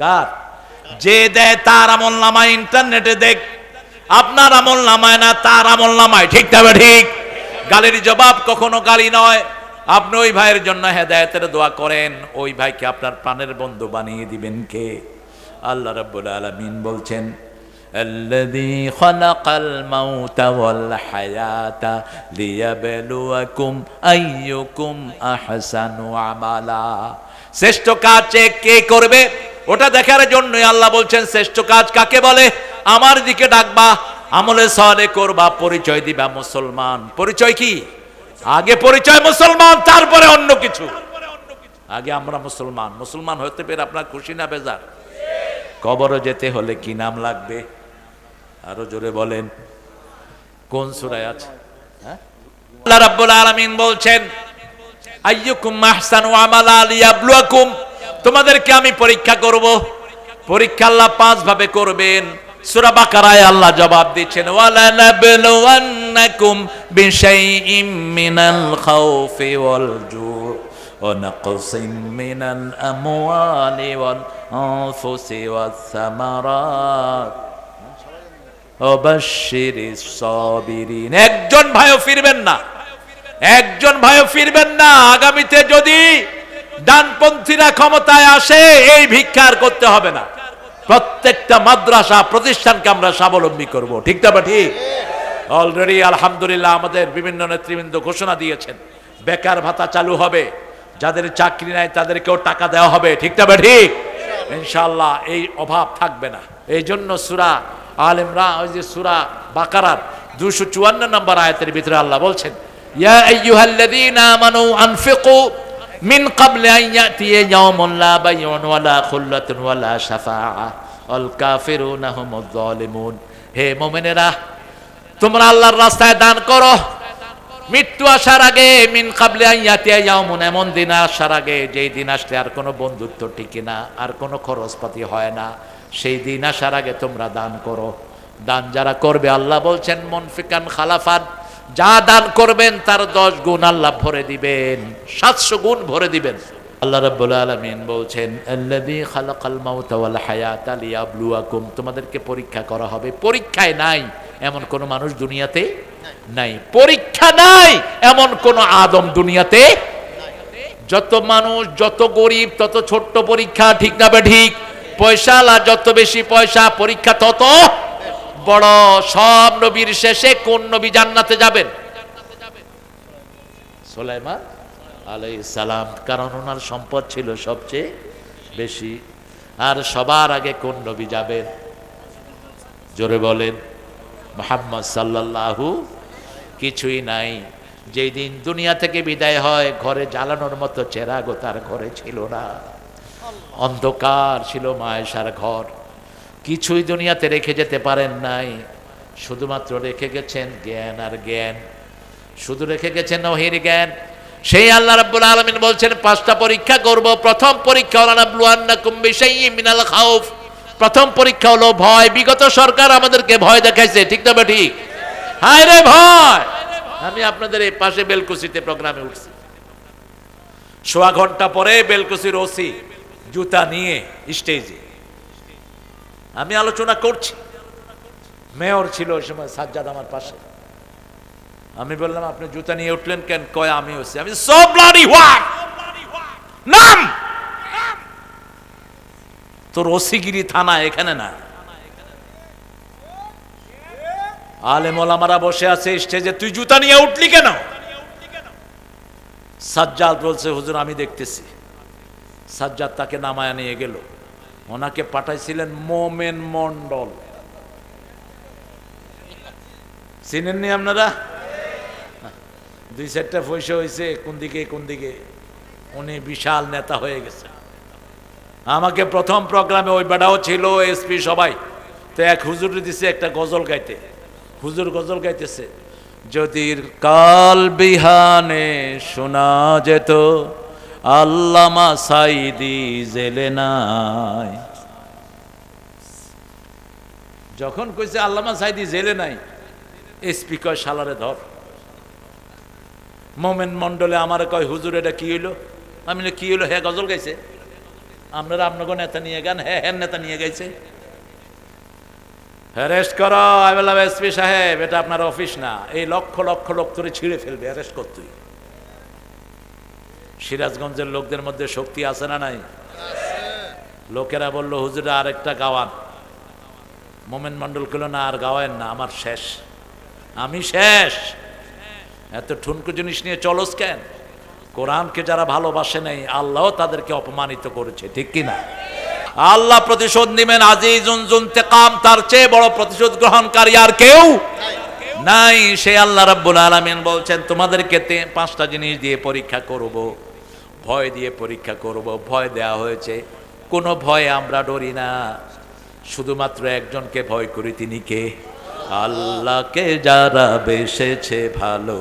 কার? যে দেয় তার আমলনামায়, ইন্টারনেটে দেখ, আপনার আমলনামায় না, তার আমলনামায়, ঠিক না ঠিক? গালির জবাব কখনো গালি নয়। আপনি ওই ভাইয়ের জন্য হেদায়েতের দোয়া করেন, ওই ভাইকে আপনার প্রাণের বন্ধু বানিয়ে দিবেন কে? আল্লাহ রাব্বুল আলামিন বলছেন الذي خلق الموت والحياة ليبلوكم أيكم أحسن عملا। শ্রেষ্ঠ কাজ কে করবে ওটা দেখার জন্যই আল্লাহ বলছেন শ্রেষ্ঠ কাজ কাকে বলে? আমার দিকে ডাকবা, আমলে সালেহ করবা, পরিচয় দিবা মুসলমান। পরিচয় কি? আগে পরিচয় মুসলমান, তারপরে অন্য কিছু। আগে আমরা মুসলমান। মুসলমান হতে পেরে আপনার খুশি না বেজার? কবরে যেতে হলে কি নাম লাগবে? আরো জোরে বলেন, কোন সূরায় আছে? আল্লাহ রাব্বুল আলামিন বলছেন আইয়ুকুম আহসানু আমালা লিয়াবলুয়াকুম, তোমাদেরকে আমি পরীক্ষা করব। পরীক্ষা আল্লাহ 5 ভাবে করবেন। সূরা বাকারায় আল্লাহ জবাব দিচ্ছেন ওয়ালা নাবলুওয়ান্নাকুম বিশাইইম মিনাল খাউফি ওয়াল জু' ওয়া নাকসিম মিনাল আমওয়ালি ওয়াল আনফুসি ওয়াস সামারাত ওয়াবাশশিরিস সাবিরিন। একজন ভাইও ফিরবেন না, একজন ভাইও ফিরবেন না। আগামীতে যদি ডানপন্থীরা ক্ষমতায় আসে এই ভিক্ষা আর করতে হবে না। প্রত্যেকটা মাদ্রাসা প্রতিষ্ঠানকে আমরা স্বাবলম্বী করব, ঠিক না? ঠিক। অলরেডি আলহামদুলিল্লাহ আমাদের বিভিন্ন নেতৃবৃন্দ ঘোষণা দিয়েছেন, বেকার ভাতা চালু হবে, যাদের চাকরি নাই তাদেরকেও টাকা দেওয়া হবে, ঠিক না? ঠিক। ইনশাআল্লাহ এই অভাব থাকবে না। এই জন্য সূরা আল ইমরান, ওই যে সূরা বাকারার 254 নম্বর আয়াতের ভিতরে আল্লাহ বলছেন, ইয়া আইয়ুহাল্লাযীনা আমানু আনফিকু মিন ক্বাবলি আন ইয়াতিয়া ইয়াওমুন লা বাইউন ওয়ালা খুল্লাতুন ওয়ালা শাফাআহ ওয়াল কাফিরুনা হুমুয যালিমুন। হে মুমিনেরা, তোমরা আল্লাহর রাস্তায় দান করো মৃত্যু আসার আগে, মিন ক্বাবলি আন ইয়াতিয়া ইয়াওমুন, এমন দিন আসার আগে যেই দিন আসলে আর কোনো বন্ধুত্ব টিকে না, আর কোনো খরচপাতি হয় না, সেই দিন আসার আগে তোমরা দান করো। দান যারা করবে আল্লাহ বলছেন মুনফিকান খালাফান, যা দান করবেন তার 10 গুণ আল্লাহ ভরে দিবেন, 700 গুণ ভরে দিবেন। আল্লাহ রাব্বুল আলামিন বলছেন আল্লাযী খালাকাল মাউতা ওয়াল হায়াতা লিয়াবলুয়াকুম, তোমাদেরকে পরীক্ষা করা হবে। পরীক্ষায় নাই এমন কোন মানুষ দুনিয়াতে নাই, পরীক্ষা নাই এমন কোন আদম দুনিয়াতে। যত মানুষ, যত গরিব তত ছোট্ট পরীক্ষা, ঠিক না? ঠিক। পয়সাওয়ালা যত বেশি পয়সা, পরীক্ষা তত বড়। সব নবীর শেষে কোন নবী জান্নাতে যাবেন? সুলাইমান আলাইহিস সালাম, কারণ ওনার সম্পদ ছিল সবচেয়ে বেশি। আর সবার আগে কোন নবী যাবেন? জোরে বলেন। মুহাম্মদ সাল্লাল্লাহু। কিছুই নাই। যেই দিন দুনিয়া থেকে বিদায় হয়, ঘরে জ্বালানোর মতো চেরাগও তার ঘরে ছিল না, অন্ধকার ছিল মায়েশার ঘর। কিছুই দুনিয়াতে রেখে যেতে পারেন নাই, শুধুমাত্র রেখে গেছেন জ্ঞান আর জ্ঞান, শুধু রেখে গেছেন ওহীর জ্ঞান। সেই আল্লাহ রাব্বুল আলামিন বলছেন 5টা পরীক্ষা করব। প্রথম পরীক্ষা হলো নাবলুয়ান্নাকুম বিশাইয়্যিম মিনাল খাউফ, প্রথম পরীক্ষা হলো ভয়। বিগত সরকার আমাদেরকে ভয় দেখাইছে, ঠিক না? ঠিক। হায় রে ভয়! আমি আপনাদের এই পাশে বেলকুচিতে প্রোগ্রামে উঠছি, সোয়া ঘন্টা পরে বেলকুচির ওসি জুতা নিয়ে স্টেজে আমি আলোচনা করছি। মেয়র ছিল ওই সময় সাজ্জাদ আমার পাশে। আমি বললাম আপনি জুতা নিয়ে উঠলেন কেন? কয় আমি ওসি। আমি সো ব্লাডি হোয়াট নাম তোর ওসিগিরি থানা এখানে না। আলেম ওলামারা বসে আছে স্টেজে, তুই জুতা নিয়ে উঠলি কেন? সাজ্জাদ বলছে হুজুর আমি দেখতেছি। সাজ্জাদ তাকে নামায়া নিয়ে গেল। ওনাকে পাঠাইছিলেন মোমেন মন্ডল, চিনেননি আপনারা? 2-4টা পয়সা হয়েছে কোন দিকে কোন দিকে, উনি বিশাল নেতা হয়ে গেছে। আমাকে প্রথম প্রোগ্রামে ওই বেটাও ছিল, এসপি সবাই। তো এক হুজুর দিছে একটা গজল গাইতে। হুজুর গজল গাইতেছে, যদি কাল বিহানে শোনা যেত আল্লামা সাইদি জেলে নাই। যখন কইছে আল্লামা সাইদি জেলে নাই, এসপি কয় শালারে ধর। মোমেন মন্ডলে আমার কয় হুজুর এটা কি হইলো? আমি কি হইলো? হ্যাঁ গজল গাইছে। আপনারা আপনাকে নেতা নিয়ে গান? হ্যাঁ হ্যাঁ নেতা নিয়ে গাইছে। অ্যারেস্ট করো। আমি বললাম এসপি সাহেব এটা আপনার অফিস না, এই লক্ষ লক্ষ লোক তোরে ছিঁড়ে ফেলবে, অ্যারেস্ট কর তুই। সিরাজগঞ্জের লোকদের মধ্যে শক্তি আছে না নাই? লোকেরা বলল হুজুর আরেকটা গাওয়ান। মোমেন মন্ডল কইল না আর গাওয়ান না, আমার শেষ, আমি শেষ। এত ঠুনকো জিনিস নিয়ে চলস কেন? কোরআনকে যারা ভালোবাসে নাই আল্লাহ তাদেরকে অপমানিত করেছে, ঠিক কিনা? আল্লাহ প্রতিশোধ নেবেন, আজিজুন যুনতিকাম, তার চেয়ে বড় প্রতিশোধ গ্রহণকারী আর কেউ নাই। সে আল্লাহ রাব্বুল আলামিন বলছেন তোমাদেরকে 5টা জিনিস দিয়ে পরীক্ষা করব, ভয় দিয়ে পরীক্ষা করব। ভয় দেয়া হয়েছে, কোনো ভয়ে আমরা ডরি না, শুধুমাত্র একজনকে ভয় করি, তিনি কে? আল্লাহকে। যারা বেসেছে ভালো,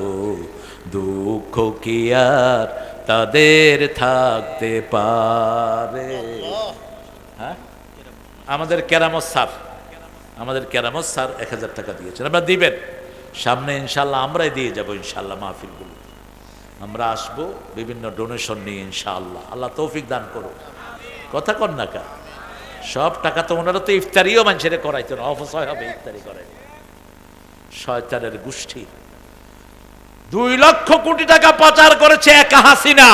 দুঃখ কি আর তাদের থাকতে পারে? হ্যাঁ, আমাদের কেরামত স্যার 1000 টাকা দিয়েছেন, আমরা দিবেন সামনে ইনশাল্লাহ, আমরাই দিয়ে যাব ইনশাল্লাহ। মাহফিলগুলো আমরা আসবো বিভিন্ন ডোনেশন নিয়ে ইনশাআল্লাহ। আল্লাহ তৌফিক দান করো। কথা কন না কা? সব টাকা তো ওনারা তো ইফতারিও মানুষের করাইতো না, অপচয় হবে ইফতারি করাই। শয়তানের গোষ্ঠী 2 লক্ষ কোটি টাকা পাচার করেছে একা হাসিনা।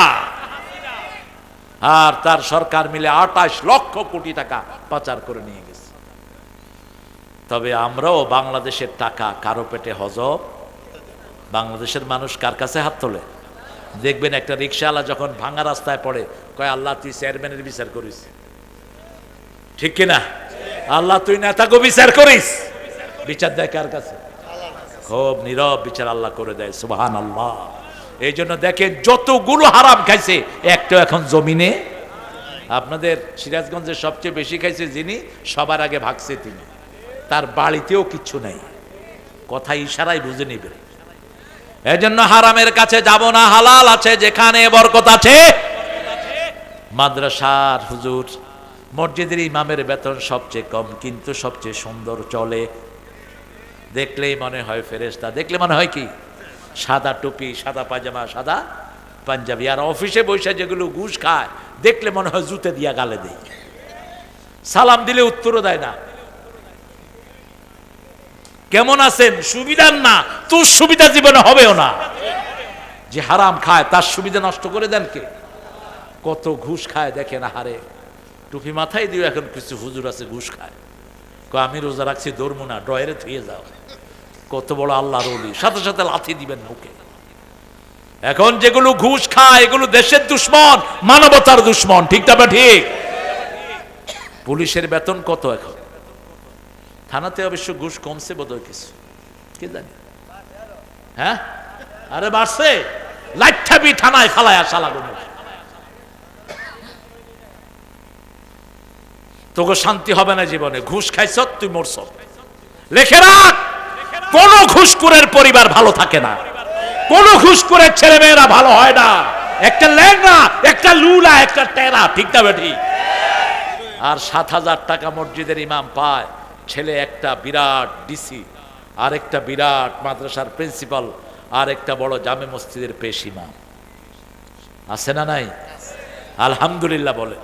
আর তার সরকার মিলে 28 লক্ষ কোটি টাকা পাচার করে নিয়ে গেছে। তবে আমরাও বাংলাদেশের টাকা কারো পেটে হজম। বাংলাদেশের মানুষ কার কাছে হাত তোলে? দেখবেন একটা রিক্সাওয়ালা যখন ভাঙা রাস্তায় পড়ে কয় আল্লাহ তুই চেয়ারম্যানের বিচার করিস, ঠিক কিনা? আল্লাহ তুই নেতাকে বিচার করিস। বিচার দেয় কার কাছে? খুব নীরব বিচার আল্লাহ করে দেয়, সুবহানাল্লাহ। এই জন্য দেখেন যতগুলো হারাম খাইছে একটা এখন জমিনে। আপনাদের সিরাজগঞ্জে সবচেয়ে বেশি খাইছে যিনি, সবার আগে ভাগছে তিনি, তার বাড়িতেও কিচ্ছু নেই। কথা ইশারায় বুঝে নিবে। এজন্য হারামের কাছে যাব না, হালাল আছে যেখানে বরকত আছে। মাদ্রাসার হুজুর, মসজিদের ইমামের বেতন সবচেয়ে কম কিন্তু সবচেয়ে সুন্দর চলে। দেখলেই মনে হয় ফেরেশতা, দেখলে মনে হয় কি সাদা টুপি, সাদা পায়জামা, সাদা পাঞ্জাবি। আর অফিসে বসে যেগুলো ঘুষ খায় দেখলে মনে হয় জুতে দিয়া গালে দেয়, সালাম দিলে উত্তরও দেয় না। কেমন আছেন? সুবিধার না, তোর সুবিধা জীবনে হবেও না। যে হারাম খায় তার সুবিধা নষ্ট করে দেন কে? কত ঘুষ খায় দেখেন। হারে টুপি মাথায় দিও, এখন কিছু হুজুর আছে ঘুষ খায়, আমি রোজা রাখছি ধর্ম না, ড্রয়ারে থুয়ে যাও। কত বড় আল্লাহর ওলি, সাথে সাথে লাথি দিবেন মুখে। এখন যেগুলো ঘুষ খায় এগুলো দেশের দুশ্মন, মানবতার দুশ্মন, ঠিক না? ঠিক। পুলিশের বেতন কত এখন? থানাতে অবশ্য ঘুষ কমছে বোধহয় কিছু, কি জানি। হ্যাঁ, আরে বাড়ছে। লাইঠাবি থানায় ফালায় শালাগুলো। তোকে শান্তি হবে না জীবনে। ঘুষ খাইছ তুই মরছ। লেখে রাখ, কোন ঘুষখোরের পরিবার ভালো থাকে না, কোন ঘুষখোরের ছেলে মেয়েরা ভালো হয় না। একটা ল্যাংড়া, একটা লুলা, একটা টেরা, ঠিক না বেঠি? আর 7,000 টাকা মসজিদের ইমাম পায়, ছেলে একটা বিরাট ডিসি, আর একটা বিরাট মাদ্রাসার প্রিন্সিপাল, আর একটা বড় জামে মসজিদের পেশ ইমাম। আছে না নাই? আলহামদুলিল্লাহ বলে।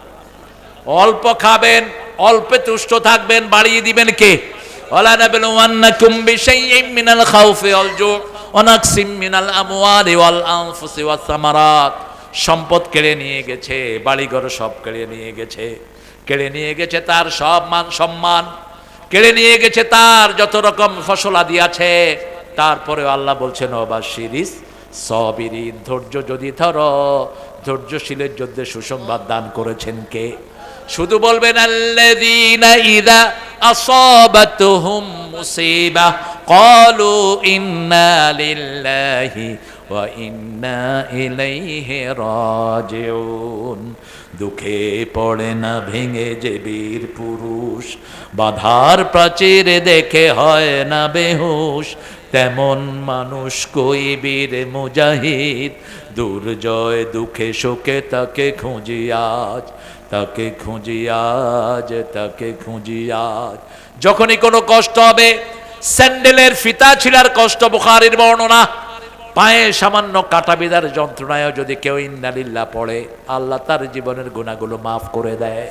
অল্প খাবেন, অল্পে তুষ্ট থাকবেন, বাড়িয়ে দিবেন কে? ওয়ালা নাবলুওয়ান্নাকুম বিশাইইম মিনাল খাউফি ওয়াল জু' ওয়া নাকসিম মিনাল আমওয়ালি ওয়াল আনফুসি ওয়াস সামারাত। সম্পদ কেড়ে নিয়ে গেছে, বাড়িঘর সব কেড়ে নিয়ে গেছে, কেড়ে নিয়ে গেছে তার সব মান সম্মান, কেড়ে নিয়ে গেছে তার যত রকম ফসলাদি আছে। তারপরেও আল্লাহ বলছেন ওয়াবাশশিরিস সাবিরিন, ধৈর্য যদি ধরো, ধৈর্যশীলের জন্য সুসংবাদ দান করেছেন কে? শুধু বলবেন আল্লাযীনা ইযা আসাবাতুহুম মুসিবা ক্বালু ইন্না লিল্লাহি ওয়া ইন্না ইলাইহি রাজিউন। দুঃখে পড়ে না ভেঙে যে বীর পুরুষ, বাধার প্রাচীর দেখে হয় না বেহুশ, তেমন মানুষ কই বীর মুজাহিদ। দুর্জয় দুঃখে শোকে তাকে খুঁজি আজ, তাকে খুঁজি আজ, তাকে খুঁজি আজ। যখনই কোনো কষ্ট হবে, স্যান্ডেলের ফিতা ছিঁড়ার কষ্ট বুখারীর বর্ণনা, পায়ে সামান্য কাটা বিঁধার যন্ত্রণায়ও যদি কেউ ইন্না লিল্লাহ পড়ে, আল্লাহ তার জীবনের গুনাহগুলো মাফ করে দেয়।